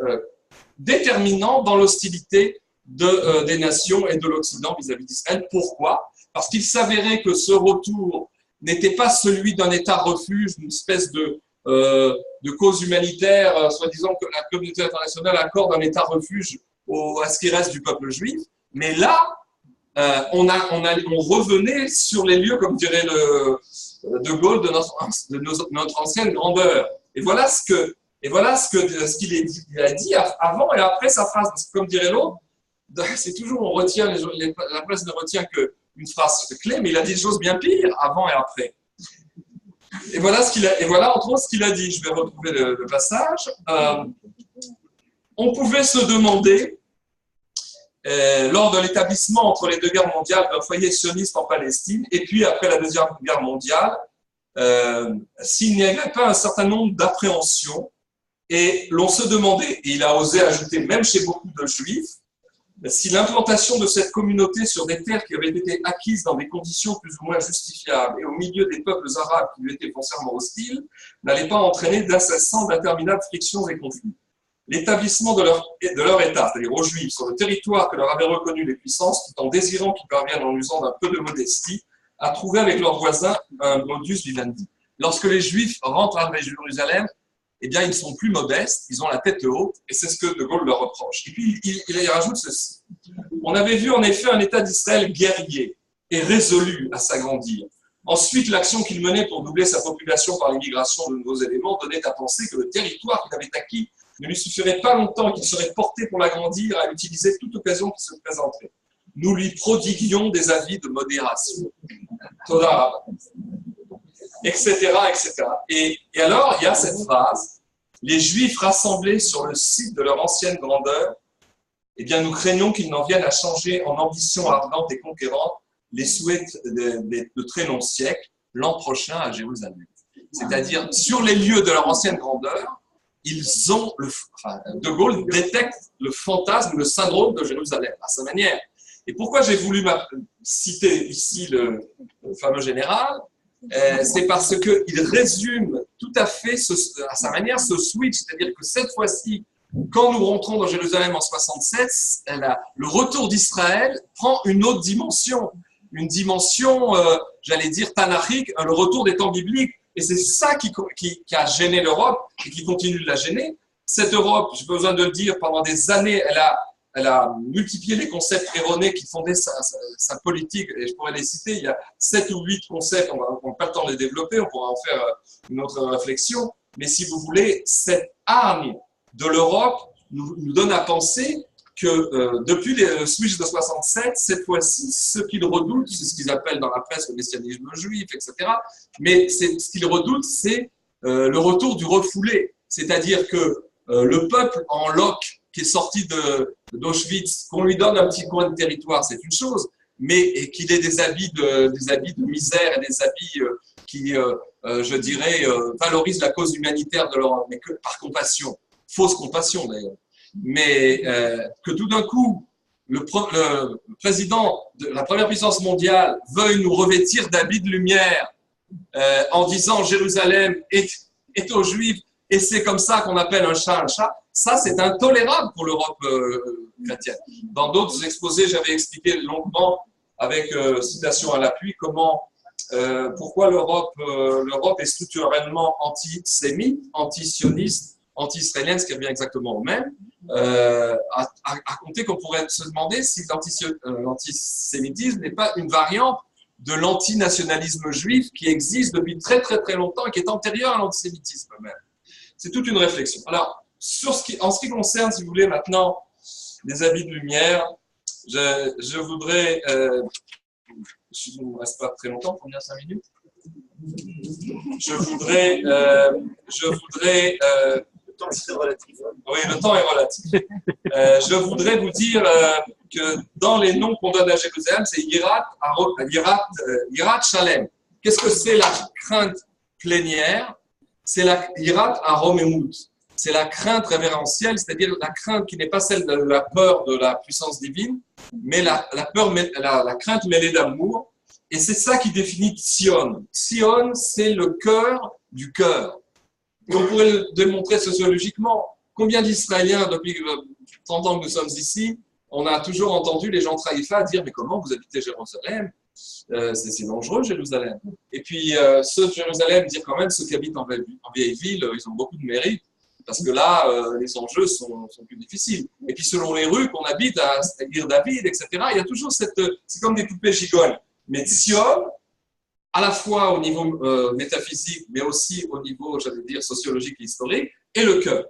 déterminant dans l'hostilité des nations et de l'Occident vis-à-vis d'Israël. Pourquoi ? Parce qu'il s'avérait que ce retour n'était pas celui d'un État refuge, d'une espèce de cause humanitaire, soi-disant que la communauté internationale accorde un État refuge à ce qui reste du peuple juif. Mais là, on revenait sur les lieux, comme dirait de Gaulle, de notre ancienne grandeur. Et voilà ce qu'il a dit avant et après sa phrase. Parce que, comme dirait l'autre, c'est toujours, on retient, la presse ne retient qu'une phrase clé, mais il a dit des choses bien pires avant et après. Et voilà entre autres ce qu'il a dit. Je vais retrouver le passage. On pouvait se demander, lors de l'établissement entre les 2 guerres mondiales d'un foyer sioniste en Palestine, et puis après la Deuxième Guerre mondiale, s'il n'y avait pas un certain nombre d'appréhensions, et l'on se demandait, et il a osé ajouter même chez beaucoup de juifs, si l'implantation de cette communauté sur des terres qui avaient été acquises dans des conditions plus ou moins justifiables et au milieu des peuples arabes qui lui étaient foncièrement hostiles, n'allait pas entraîner d'incessantes, d'interminables frictions et conflits. L'établissement de leur État, c'est-à-dire aux Juifs, sur le territoire que leur avaient reconnu les puissances, tout en désirant qu'ils parviennent en usant d'un peu de modestie, à trouver avec leurs voisins un modus vivendi. Lorsque les Juifs rentrent à Jérusalem, eh bien, ils ne sont plus modestes, ils ont la tête haute, et c'est ce que De Gaulle leur reproche. Et puis, il rajoute ceci. On avait vu en effet un État d'Israël guerrier et résolu à s'agrandir. Ensuite, l'action qu'il menait pour doubler sa population par l'immigration de nouveaux éléments donnait à penser que le territoire qu'il avait acquis ne lui suffirait pas longtemps et qu'il serait porté pour l'agrandir à utiliser toute occasion qui se présenterait. Nous lui prodiguions des avis de modération. Toda, etc., etc. Et alors, il y a cette phrase, les Juifs rassemblés sur le site de leur ancienne grandeur, eh bien, nous craignons qu'ils n'en viennent à changer en ambition ardente et conquérante les souhaits de très longs siècles, l'an prochain à Jérusalem. C'est-à-dire, sur les lieux de leur ancienne grandeur, De Gaulle détecte le fantasme, le syndrome de Jérusalem, à sa manière. Et pourquoi j'ai voulu citer ici le fameux général, c'est parce qu'il résume tout à fait, à sa manière, ce switch, c'est-à-dire que cette fois-ci, quand nous rentrons dans Jérusalem en 67, le retour d'Israël prend une autre dimension, une dimension, j'allais dire, tanachique, le retour des temps bibliques. Et c'est ça qui a gêné l'Europe et qui continue de la gêner. Cette Europe, j'ai pas besoin de le dire, pendant des années, elle a multiplié les concepts erronés qui fondaient sa politique, et je pourrais les citer. Il y a 7 ou 8 concepts, on n'a pas le temps de les développer, on pourra en faire une autre réflexion. Mais si vous voulez, cette hargne de l'Europe nous donne à penser que depuis le switch de 67, cette fois-ci, ce qu'ils redoutent, c'est ce qu'ils appellent dans la presse le messianisme juif, etc. Mais ce qu'ils redoutent, c'est le retour du refoulé. C'est-à-dire que le peuple en loc qui est sorti d'Auschwitz, qu'on lui donne un petit coin de territoire, c'est une chose, mais qu'il ait des habits de misère et des habits qui, je dirais, valorisent la cause humanitaire de l'Europe, mais que par compassion, fausse compassion d'ailleurs. Mais que tout d'un coup, le président de la première puissance mondiale veuille nous revêtir d'habits de lumière en disant Jérusalem est aux Juifs et c'est comme ça qu'on appelle un chat, ça c'est intolérable pour l'Europe chrétienne. Dans d'autres exposés, j'avais expliqué longuement, avec citation à l'appui, pourquoi l'Europe est structurellement antisémite, antisioniste, anti-israélienne, ce qui revient exactement au même, à compter qu'on pourrait se demander si l'antisémitisme n'est pas une variante de l'antinationalisme juif qui existe depuis très très très longtemps et qui est antérieur à l'antisémitisme même. C'est toute une réflexion. Alors, en ce qui concerne, si vous voulez, maintenant, les habits de lumière, je voudrais... il ne me reste pas très longtemps, combien, 5 minutes? Je voudrais le temps est relatif. Oui, le temps est relatif. Je voudrais vous dire que dans les noms qu'on donne à Jérusalem, c'est Yirat Shalem. Qu'est-ce que c'est la crainte plénière? C'est la Yirat Aromemut. C'est la crainte révérentielle, c'est-à-dire la crainte qui n'est pas celle de la peur de la puissance divine, mais la crainte mêlée d'amour. Et c'est ça qui définit Sion. Sion, c'est le cœur du cœur. Et on pourrait le démontrer sociologiquement. Combien d'Israéliens, depuis 30 ans que nous sommes ici, on a toujours entendu les gens de Haïfa dire « Mais comment vous habitez Jérusalem ? C'est dangereux, Jérusalem. » Et puis, ceux de Jérusalem dire quand même, ceux qui habitent en vieille ville, ils ont beaucoup de mérite, parce que là, les enjeux sont plus difficiles. Et puis, selon les rues qu'on habite, c'est-à-dire David, etc., il y a toujours c'est comme des poupées gigolles. Mais Sion, à la fois au niveau métaphysique, mais aussi au niveau, j'allais dire, sociologique et historique, et le cœur.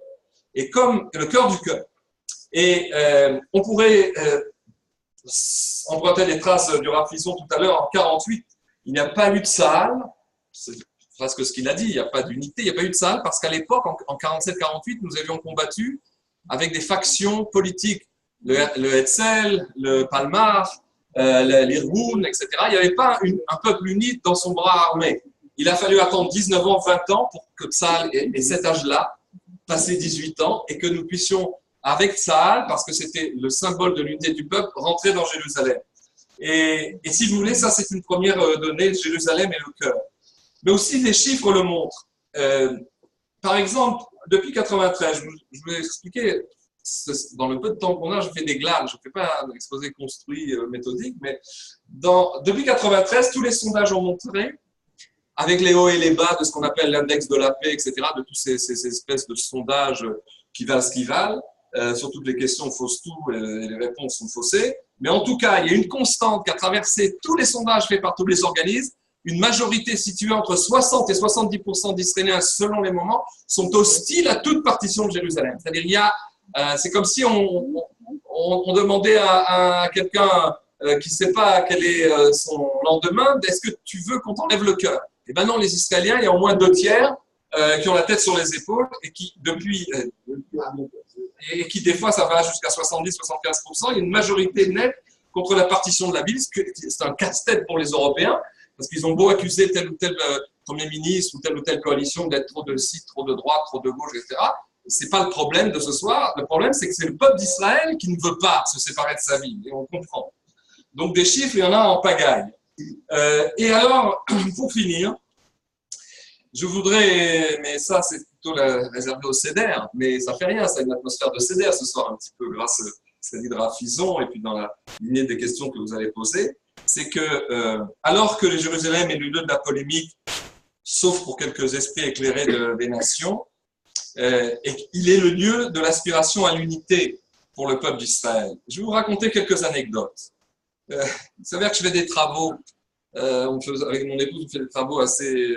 Et comme le cœur du cœur. Et on pourrait emprunter les traces du Rav Fisson tout à l'heure, en 1948, il n'y a pas eu de salle, c'est presque ce qu'il a dit, il n'y a pas d'unité, il n'y a pas eu de salle, parce qu'à l'époque, en 1947-1948, nous avions combattu avec des factions politiques, le Hetzel, le Palmar, l'Irgun, etc. Il n'y avait pas un peuple uni dans son bras armé. Il a fallu attendre 19 ans, 20 ans pour que Tsahal ait cet âge-là, passer 18 ans, et que nous puissions, avec Tsahal, parce que c'était le symbole de l'unité du peuple, rentrer dans Jérusalem. Et si vous voulez, ça c'est une première donnée, Jérusalem et le cœur. Mais aussi les chiffres le montrent. Par exemple, depuis 1993, je vais expliquer, dans le peu de temps qu'on a, je fais des glanes, je ne fais pas un exposé construit méthodique, mais depuis 1993, tous les sondages ont montré, avec les hauts et les bas de ce qu'on appelle l'index de la paix, etc., de toutes ces espèces de sondages qui valent ce qu'ils valent, sur toutes les questions faussent tout et les réponses sont faussées. Mais en tout cas, il y a une constante qui a traversé tous les sondages faits par tous les organismes. Une majorité située entre 60 et 70% d'Israéliens, selon les moments, sont hostiles à toute partition de Jérusalem. C'est-à-dire, c'est comme si on demandait à quelqu'un qui ne sait pas quel est son lendemain, est-ce que tu veux qu'on t'enlève le cœur? Eh bien non, les Israéliens, il y a au moins 2 tiers qui ont la tête sur les épaules et qui, des fois, ça va jusqu'à 70-75%. Il y a une majorité nette contre la partition de la ville. C'est un casse-tête pour les Européens, parce qu'ils ont beau accuser tel ou tel Premier ministre ou telle coalition d'être trop de ci, trop de droite, trop de gauche, etc. Ce n'est pas le problème de ce soir. Le problème, c'est que c'est le peuple d'Israël qui ne veut pas se séparer de sa ville. Et on comprend. Donc, des chiffres, il y en a en pagaille. Et alors, pour finir, je voudrais, mais ça c'est plutôt réservé au CEDER, mais ça fait rien, ça a une atmosphère de CEDER ce soir un petit peu grâce à ce qu'a dit Rav Fisson et puis dans la lignée des questions que vous avez posées, c'est que alors que les Jérusalem est le lieu de la polémique, sauf pour quelques esprits éclairés des nations, et il est le lieu de l'aspiration à l'unité pour le peuple d'Israël. Je vais vous raconter quelques anecdotes. Il s'avère que je fais des travaux, avec mon épouse, on fait des travaux assez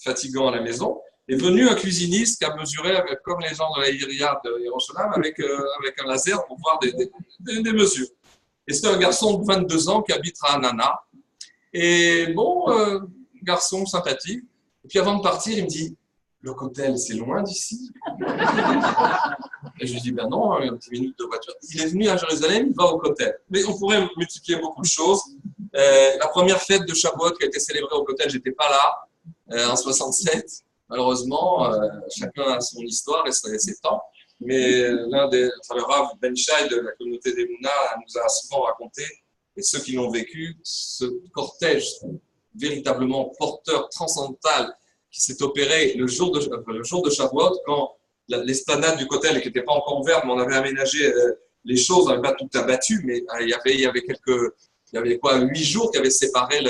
fatigants à la maison. est venu un cuisiniste qui a mesuré, comme les gens de la Iria de Yerushalayim, avec un laser pour voir des mesures. Et c'est un garçon de 22 ans qui habite à Anana. Et bon, garçon sympathique. Et puis avant de partir, il me dit, le Kotel, c'est loin d'ici? Et je lui dis, ben non, une petite minute de voiture. Il est venu à Jérusalem, il va au Kotel. Mais on pourrait multiplier beaucoup de choses. La première fête de Shavuot qui a été célébrée au Kotel, j'étais pas là, en 67. Malheureusement, chacun a son histoire et ses temps. Mais le Rav Ben Shai de la communauté des Mouna nous a souvent raconté, et ceux qui l'ont vécu, ce cortège véritablement porteur, transcendantal, qui s'est opéré le jour de Shavuot, quand l'esplanade du Kotel, qui n'était pas encore ouverte, mais on avait aménagé les choses, on n'avait pas tout abattu, mais il y avait 8 jours qui avaient séparé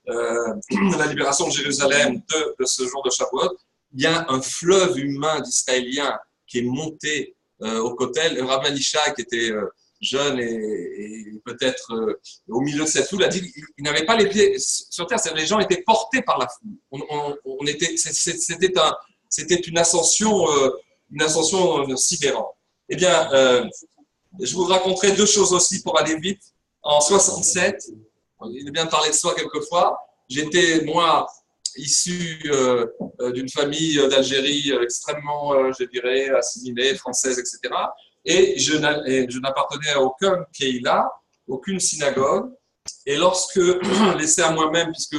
la libération de Jérusalem de ce jour de Shavuot. Il y a un fleuve humain d'Israéliens qui est monté au Kotel. Le Rav Manisha, qui était jeune et peut-être au milieu de cette foule, a dit qu'il n'avait pas les pieds sur terre. Les gens étaient portés par la foule. C'était une ascension sidérante. Eh bien, je vous raconterai 2 choses aussi pour aller vite. En 67, il est bien de parler de soi quelquefois. J'étais, moi, issu d'une famille d'Algérie extrêmement, je dirais, assimilée, française, etc. Et je n'appartenais à aucun Keïla, aucune synagogue. Et lorsque, laissé à moi-même, puisque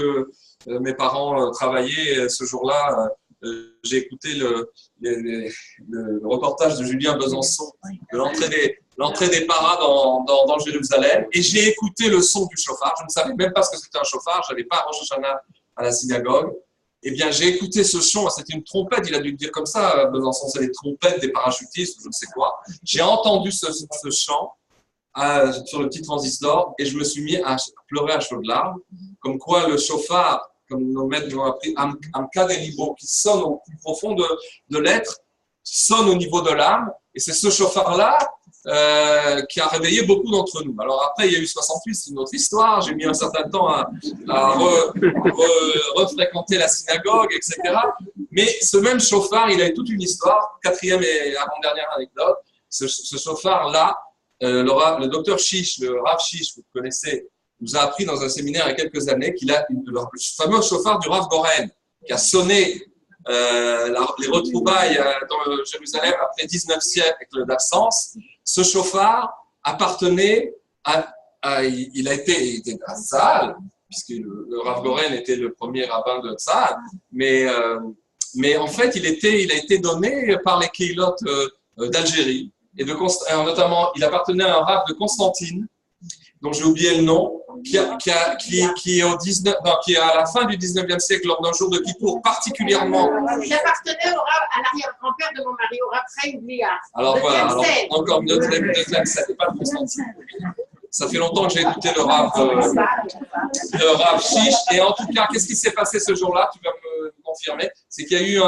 mes parents travaillaient ce jour-là, j'ai écouté le reportage de Julien Besançon de l'entrée des paras dans Jérusalem, et j'ai écouté le son du chauffard. Je ne savais même pas ce que c'était un chauffard, je n'avais pas Rosh Hashanah à la synagogue. Eh bien, j'ai écouté ce son, c'était une trompette, il a dû le dire comme ça, Besançon, c'est les trompettes des parachutistes, je ne sais quoi. J'ai entendu ce chant sur le petit transistor, et je me suis mis à pleurer à chaudes larmes, comme quoi le chauffard, comme nos maîtres nous ont appris, Amka Delibo, qui sonne au plus profond de l'être, sonne au niveau de l'âme, et c'est ce chauffard-là qui a réveillé beaucoup d'entre nous. Alors après, il y a eu 68, c'est une autre histoire, j'ai mis un certain temps à refréquenter la synagogue, etc. Mais ce même chauffard, il a eu toute une histoire, 4e et avant-dernière anecdote, ce chauffard-là, le docteur Chiche, le Rav Chiche, vous connaissez, nous a appris dans un séminaire il y a quelques années qu'il a le fameux chauffard du Rav Goren, qui a sonné les retrouvailles dans Jérusalem après 19 siècles d'absence. Ce chauffard appartenait il était à Tzahal, puisque le Rav Goren était le premier rabbin de Tzahal, mais en fait il a été donné par les Keilot d'Algérie, et notamment il appartenait à un Rav de Constantine, dont j'ai oublié le nom, qui est à la fin du 19e siècle, lors d'un jour de Kippour particulièrement. Il appartenait à l'arrière-grand-père de mon mari, au Rav Chaim Bliar. Alors voilà, encore mieux de Tlemcen, pas de Constantine. Ça fait longtemps que j'ai écouté le Rav Chiche, et en tout cas, qu'est-ce qui s'est passé ce jour-là? Tu vas me confirmer. C'est qu'il y a eu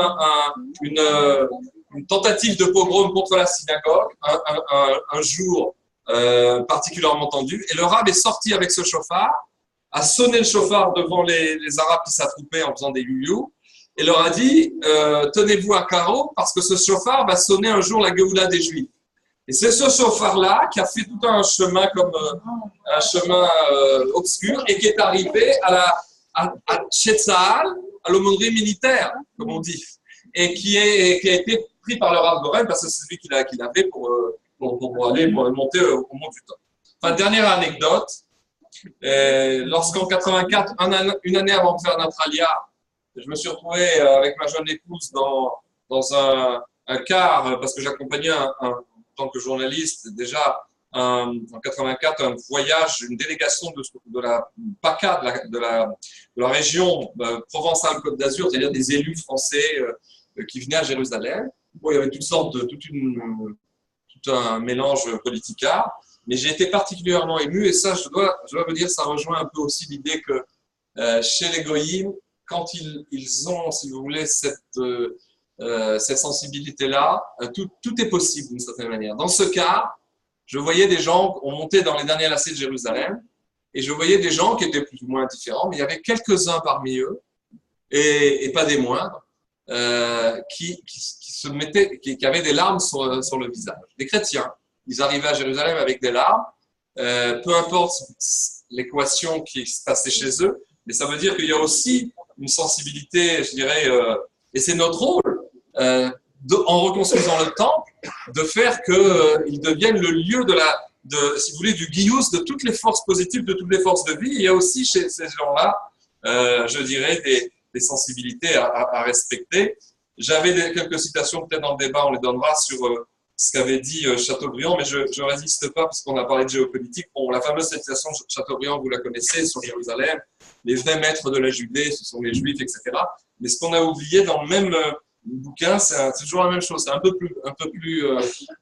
une tentative de pogrom contre la synagogue, un jour particulièrement tendu, et le Rav est sorti avec ce chauffard, a sonné le chauffard devant les Arabes qui s'attroupaient en faisant des you-you, et leur a dit tenez-vous à carreau parce que ce chauffard va sonner un jour la Géoula des Juifs. Et c'est ce chauffard-là qui a fait tout un chemin comme un chemin obscur, et qui est arrivé chez Tzahal, à l'aumônerie militaire, comme on dit, et qui a été pris par le Rav Goren parce que c'est celui qu'il avait pour aller monter au mont du Top. Enfin, dernière anecdote, lorsqu'en 84, une année avant de faire notre alia, je me suis retrouvé avec ma jeune épouse dans un car, parce que j'accompagnais en tant que journaliste déjà en 84 un voyage, une délégation de la PACA, de la région Provence-Alpes-Côte d'Azur, c'est-à-dire des élus français qui venaient à Jérusalem. Bon, il y avait toutes sortes tout un mélange politica, mais j'ai été particulièrement ému, et ça, je dois vous dire, ça rejoint un peu aussi l'idée que chez les Goïm, quand ils ont, si vous voulez, cette sensibilité-là, tout est possible d'une certaine manière. Dans ce cas, je voyais des gens, on montait dans les derniers lacets de Jérusalem, et je voyais des gens qui étaient plus ou moins différents, mais il y avait quelques-uns parmi eux, et pas des moindres, qui avaient des larmes sur le visage. Des chrétiens, ils arrivaient à Jérusalem avec des larmes, peu importe l'équation qui se passait chez eux, mais ça veut dire qu'il y a aussi une sensibilité, je dirais, et c'est notre rôle, en reconstruisant le temple, de faire qu'il devienne le lieu si vous voulez, du guillous de toutes les forces positives, de toutes les forces de vie. Il y a aussi chez ces gens-là, je dirais, des sensibilités à respecter. J'avais quelques citations, peut-être dans le débat, on les donnera, sur ce qu'avait dit Chateaubriand, mais je ne résiste pas, parce qu'on a parlé de géopolitique. Bon, la fameuse citation de Chateaubriand, vous la connaissez, sur Jérusalem, les vrais maîtres de la Judée, ce sont les Juifs, etc. Mais ce qu'on a oublié dans le même bouquin, c'est toujours la même chose, c'est un peu plus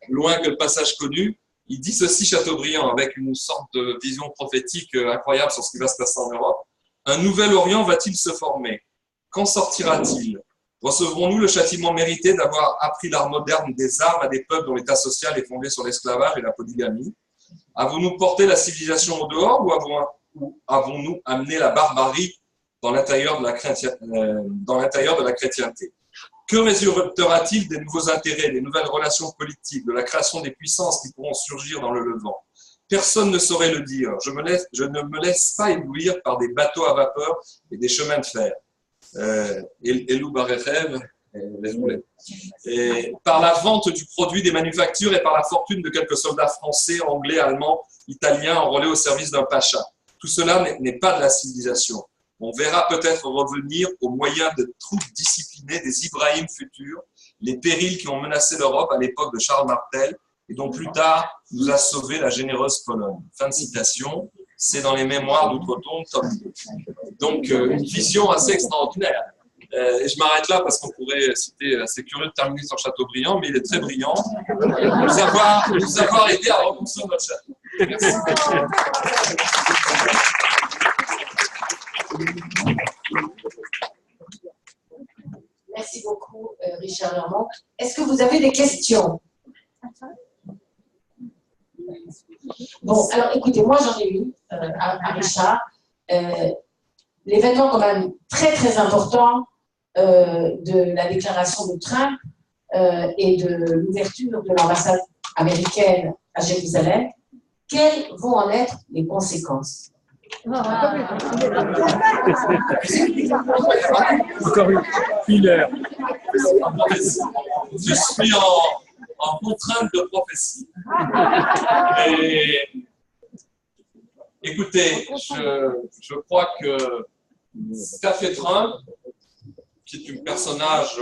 loin que le passage connu. Il dit ceci, Chateaubriand, avec une sorte de vision prophétique incroyable sur ce qui va se passer en Europe. Un nouvel Orient va-t-il se former? Qu'en sortira-t-il? Recevrons-nous le châtiment mérité d'avoir appris l'art moderne des armes à des peuples dont l'état social est fondé sur l'esclavage et la polygamie? Avons-nous porté la civilisation au dehors ou avons-nous amené la barbarie dans l'intérieur de la chrétienté? Que résultera-t-il des nouveaux intérêts, des nouvelles relations politiques, de la création des puissances qui pourront surgir dans le Levant? Personne ne saurait le dire. Je ne me laisse pas éblouir par des bateaux à vapeur et des chemins de fer. Elou Barechev, et par la vente du produit des manufactures et par la fortune de quelques soldats français, anglais, allemands, italiens enrôlés au service d'un pacha. Tout cela n'est pas de la civilisation. On verra peut-être revenir aux moyens de troupes disciplinées des Ibrahim futurs, les périls qui ont menacé l'Europe à l'époque de Charles Martel et dont plus tard nous a sauvé la généreuse Pologne. Fin de citation. C'est dans les mémoires d'Outre-Tombe, tome 2. Donc, une vision assez extraordinaire. Et je m'arrête là parce qu'on pourrait citer, c'est curieux de terminer sur Chateaubriand, mais il est très brillant, nous avoir aidé à reconstruire notre château. Merci. Merci beaucoup, Richard Lermont. Est-ce que vous avez des questions? Bon, alors écoutez, moi j'en ai une à Richard. L'événement quand même très très important de la déclaration de Trump et de l'ouverture de l'ambassade américaine à Jérusalem, quelles vont en être les conséquences? Encore une heure. Je suis en contrainte de prophétie. Et, écoutez, je crois que qu'a fait Trump, qui est un personnage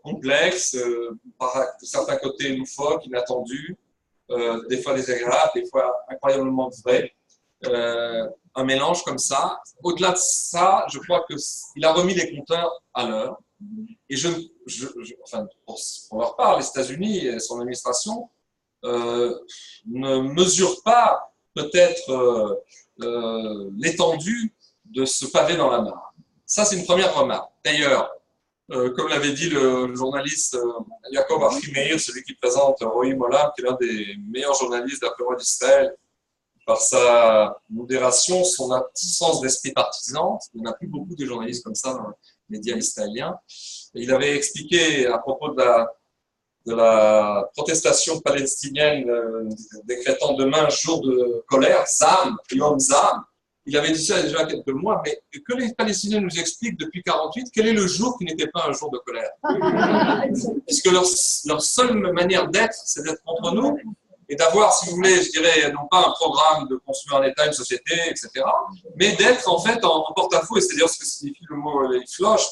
complexe, par certains côtés loufoque, inattendu, des fois désagréable, des fois incroyablement vrai, un mélange comme ça. Au-delà de ça, je crois qu'il a remis les compteurs à l'heure. Et enfin, pour leur part, les États-Unis et son administration ne mesurent pas peut-être l'étendue de ce pavé dans la mare. Ça, c'est une première remarque. D'ailleurs, comme l'avait dit le journaliste Yaakov Achimeir, celui qui présente Roy Molam, qui est l'un des meilleurs journalistes d'après-moi d'Israël, par sa modération, son absence d'esprit partisan, il n'y en a plus beaucoup de journalistes comme ça dans les médias israéliens. Et il avait expliqué à propos de la protestation palestinienne décrétant demain jour de colère, Zam, Yom Zam. Il avait dit ça il y a déjà quelques mois, mais que les Palestiniens nous expliquent depuis 1948, quel est le jour qui n'était pas un jour de colère? Puisque leur seule manière d'être, c'est d'être entre nous et d'avoir, si vous voulez, je dirais, non pas un programme de construire un État, une société, etc., mais d'être en fait en porte-à-faux, c'est-à-dire ce que signifie le mot floche,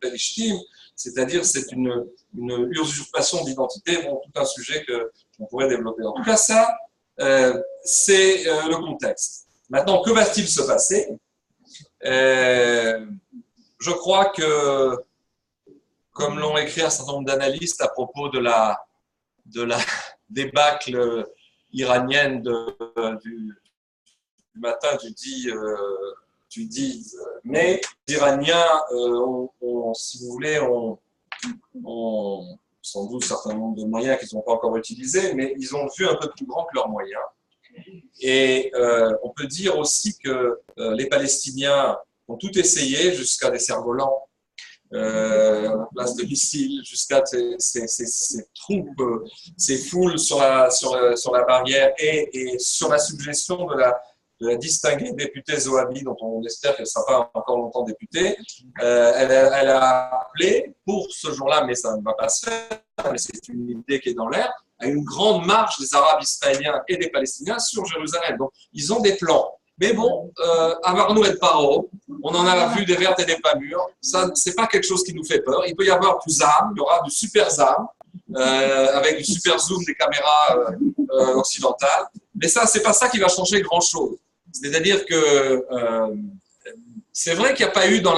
palestine, c'est-à-dire c'est une usurpation d'identité, bon, tout un sujet qu'on pourrait développer. En tout cas, ça, c'est le contexte. Maintenant, que va-t-il se passer? Je crois que, comme l'ont écrit un certain nombre d'analystes à propos de la débâcle iranienne du matin du 10 mai, les Iraniens si vous voulez, ont sans doute un certain nombre de moyens qu'ils n'ont pas encore utilisés, mais ils ont vu un peu plus grand que leurs moyens. Et on peut dire aussi que les Palestiniens ont tout essayé jusqu'à des cerfs-volants en place de missiles, jusqu'à ces troupes, ces foules sur la barrière et sur la suggestion de la distinguée députée Zohabi, dont on espère qu'elle ne sera pas encore longtemps députée. Elle a appelé pour ce jour-là, mais ça ne va pas se faire, mais c'est une idée qui est dans l'air, à une grande marche des Arabes israéliens et des Palestiniens sur Jérusalem. Donc, ils ont des plans. Mais bon, Avarnou et Paro, on en a vu des vertes et des pas mûres. Ça, c'est pas quelque chose qui nous fait peur. Il peut y avoir du ZAM, il y aura du super ZAM, avec du super zoom des caméras occidentales. Mais ça, c'est pas ça qui va changer grand-chose. C'est-à-dire que c'est vrai qu'il n'y a pas eu dans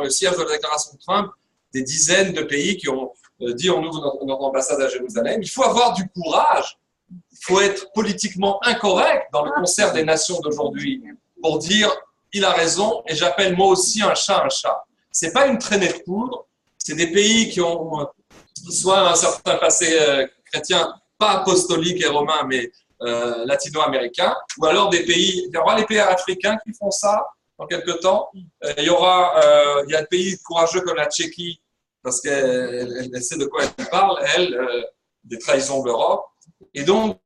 le siège de la déclaration de Trump des dizaines de pays qui ont dit on ouvre notre ambassade à Jérusalem. Il faut avoir du courage. Il faut être politiquement incorrect dans le concert des nations d'aujourd'hui pour dire il a raison et j'appelle moi aussi un chat un chat. C'est pas une traînée de poudre, c'est des pays qui ont soit un certain passé chrétien, pas apostolique et romain, mais latino-américain, ou alors des pays, il y aura les pays africains qui font ça dans quelques temps. Il y a des pays courageux comme la Tchéquie, parce qu'elle sait de quoi elle parle, des trahisons de l'Europe. Et donc,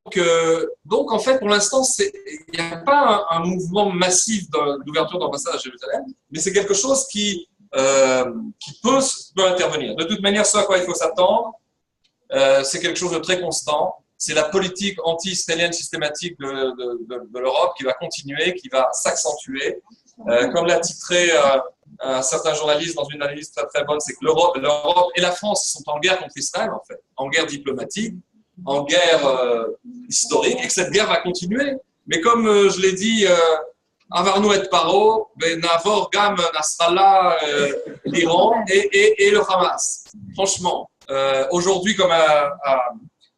en fait, pour l'instant, il n'y a pas un mouvement massif d'ouverture d'ambassade à Jérusalem, mais c'est quelque chose qui peut intervenir. De toute manière, ce à quoi il faut s'attendre, c'est quelque chose de très constant. C'est la politique anti-israélienne systématique de l'Europe qui va continuer, qui va s'accentuer. Comme l'a titré un certain journaliste dans une analyse très très bonne, c'est que l'Europe et la France sont en guerre contre Israël, en fait, en guerre diplomatique, en guerre historique, et que cette guerre va continuer. Mais comme je l'ai dit, Avarnou et Paro, Navor, Gam, Nasrallah, l'Iran et le Hamas. Franchement, aujourd'hui, comme a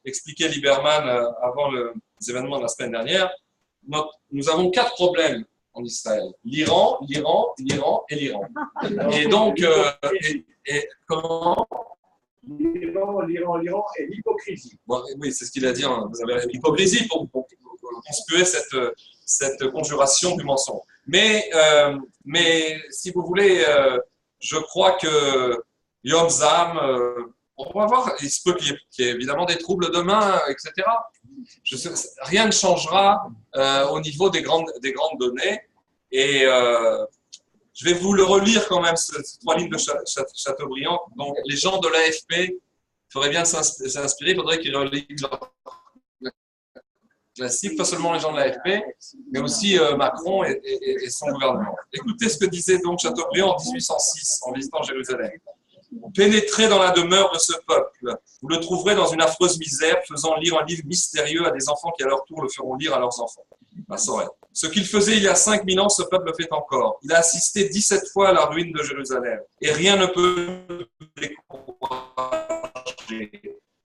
expliqué Lieberman avant les événements de la semaine dernière, nous avons 4 problèmes en Israël. L'Iran et l'Iran. Et donc, comment L'Iran et l'hypocrisie. Bon, oui, c'est ce qu'il a dit. Hein. Vous avez l'hypocrisie pour conspuer cette conjuration du mensonge. Mais si vous voulez, je crois que Yom Zam, on va voir, il se peut qu'il y ait évidemment des troubles demain, etc. Rien ne changera au niveau des grandes données. Et je vais vous le relire quand même, ces 3 lignes de Chateaubriand. Donc, les gens de l'AFP, il faudrait bien s'inspirer, il faudrait qu'ils relisent leur classique, pas seulement les gens de l'AFP, mais aussi Macron et son gouvernement. Écoutez ce que disait donc Chateaubriand en 1806, en visitant Jérusalem. Pénétrez dans la demeure de ce peuple. Vous le trouverez dans une affreuse misère, faisant lire un livre mystérieux à des enfants qui à leur tour le feront lire à leurs enfants. Ce qu'il faisait il y a 5000 ans, ce peuple le fait encore. Il a assisté 17 fois à la ruine de Jérusalem. Et rien ne peut l'écourager.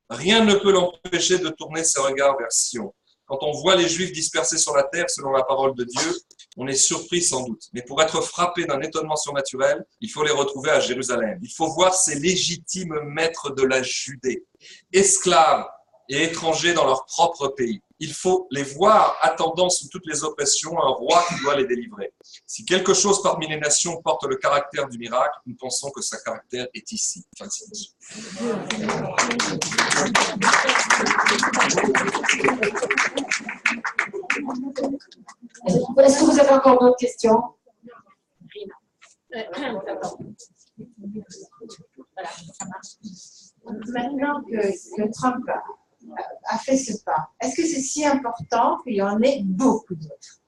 Rien ne peut l'empêcher de tourner ses regards vers Sion. Quand on voit les Juifs dispersés sur la terre selon la parole de Dieu, on est surpris sans doute. Mais pour être frappé d'un étonnement surnaturel, il faut les retrouver à Jérusalem. Il faut voir ces légitimes maîtres de la Judée, esclaves et étrangers dans leur propre pays. Il faut les voir attendant sous toutes les oppressions un roi qui doit les délivrer. Si quelque chose parmi les nations porte le caractère du miracle, nous pensons que sa caractère est ici. Fin de citation. Est-ce que vous avez encore d'autres questions? Maintenant que Trump a fait ce pas, est-ce que c'est si important qu'il y en ait beaucoup d'autres?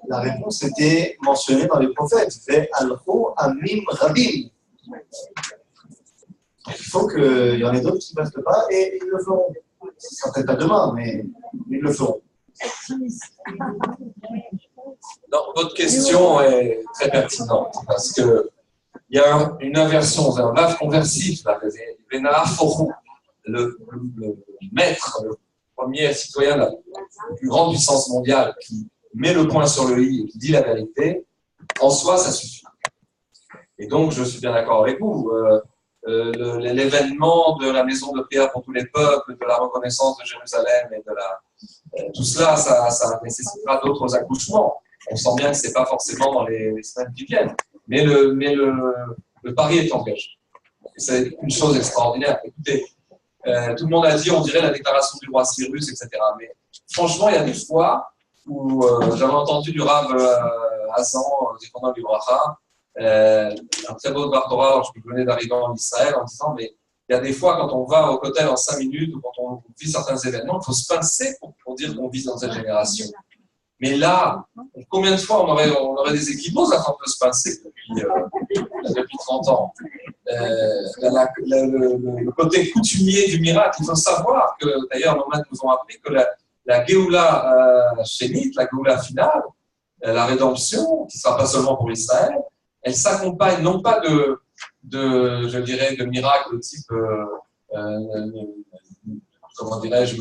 La réponse était mentionnée dans les prophètes. Ve'alcho amim rabim. Il faut qu'il y en ait d'autres qui ne passent pas et ils le feront. Ce ne sera peut-être pas demain, mais ils le feront. Non, votre question est très pertinente parce que il y a une inversion, un lave conversif, le maître, le premier citoyen de la plus grande puissance mondiale qui met le point sur le i et qui dit la vérité, en soi, ça suffit. Et donc, je suis bien d'accord avec vous. L'événement de la maison de prière pour tous les peuples, de la reconnaissance de Jérusalem et tout cela, ça nécessitera d'autres accouchements. On sent bien que ce n'est pas forcément dans les semaines qui viennent. Mais le pari est engagé. C'est une chose extraordinaire. Écoutez, tout le monde a dit, on dirait la déclaration du roi Cyrus, etc. Mais franchement, il y a des fois où j'avais entendu du Rav Hazan, dépendant du Bracha, un très beau Dvar Torah, alors je venais d'arriver en Israël, en disant, mais il y a des fois, quand on va au cotel en 5 minutes, ou quand on vit certains événements, il faut se pincer pour dire qu'on vit dans cette génération. Mais là, combien de fois on aurait des équipos à force de se pincer depuis 30 ans. Le côté coutumier du miracle, il faut savoir que, d'ailleurs, nos maîtres nous ont appris que la Géoula chénite, la Géoula finale, la rédemption, qui ne sera pas seulement pour Israël, elle s'accompagne non pas je dirais, de miracles type, comment dirais-je,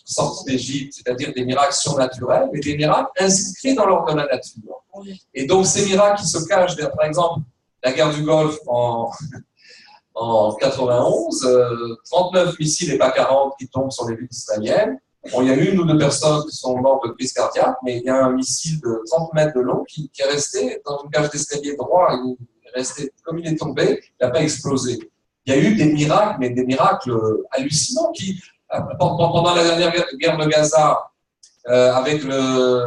sortie d'Égypte, c'est-à-dire des miracles surnaturels, mais des miracles inscrits dans l'ordre de la nature. Et donc, ces miracles qui se cachent, par exemple, la guerre du Golfe en 91, 39 missiles et pas 40 qui tombent sur les villes israéliennes. Bon, il y a une ou deux personnes qui sont mortes de crise cardiaque, mais il y a un missile de 30 mètres de long qui est resté dans une cage d'escalier droit, il est resté, comme il est tombé, il n'a pas explosé. Il y a eu des miracles, mais des miracles hallucinants qui, pendant la dernière guerre de Gaza, avec le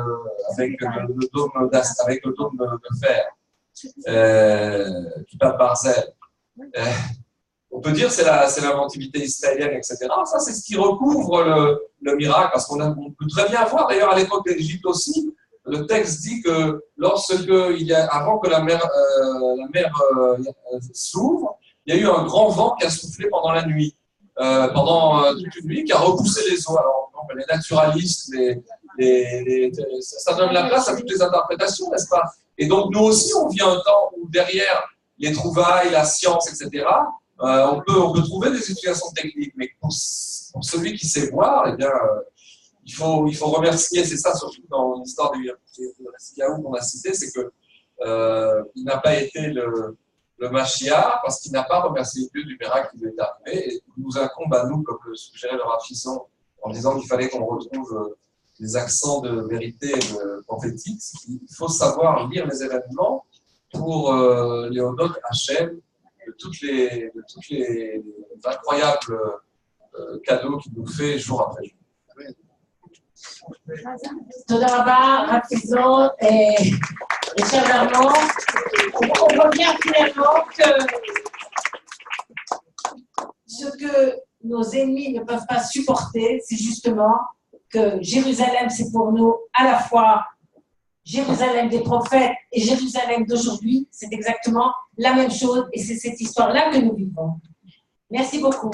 dôme de fer, qui bat Barzel, on peut dire que c'est l'inventivité israélienne, etc. Ça, c'est ce qui recouvre le miracle, parce qu'on peut très bien voir, d'ailleurs à l'époque d'Égypte aussi, le texte dit que avant que la mer s'ouvre, il y a eu un grand vent qui a soufflé pendant la nuit, pendant toute une nuit, qui a repoussé les eaux. Alors, les naturalistes, ça donne la place à toutes les interprétations, n'est-ce pas? Et donc, nous aussi, on vit un temps où derrière les trouvailles, la science, etc., on peut trouver des explications techniques, mais pour celui qui sait voir, eh bien, il faut remercier, c'est ça surtout dans l'histoire du Yaoum qu'on a cité, c'est que il n'a pas été le Mashiach parce qu'il n'a pas remercié Dieu du miracle qui lui est arrivé. Et il nous incombe à nous, comme le suggérait le Rav Fisson, en disant qu'il fallait qu'on retrouve des accents de vérité prophétique. Il faut savoir lire les événements pour les honorer Hachem de toutes les incroyables cadeaux qu'il nous fait jour après jour. Toda Rabba, Rav Fisson et Richard Vermont. On voit bien finalement que ce que nos ennemis ne peuvent pas supporter, c'est justement que Jérusalem, c'est pour nous à la fois Jérusalem des prophètes et Jérusalem d'aujourd'hui. C'est exactement la même chose et c'est cette histoire-là que nous vivons. Merci beaucoup.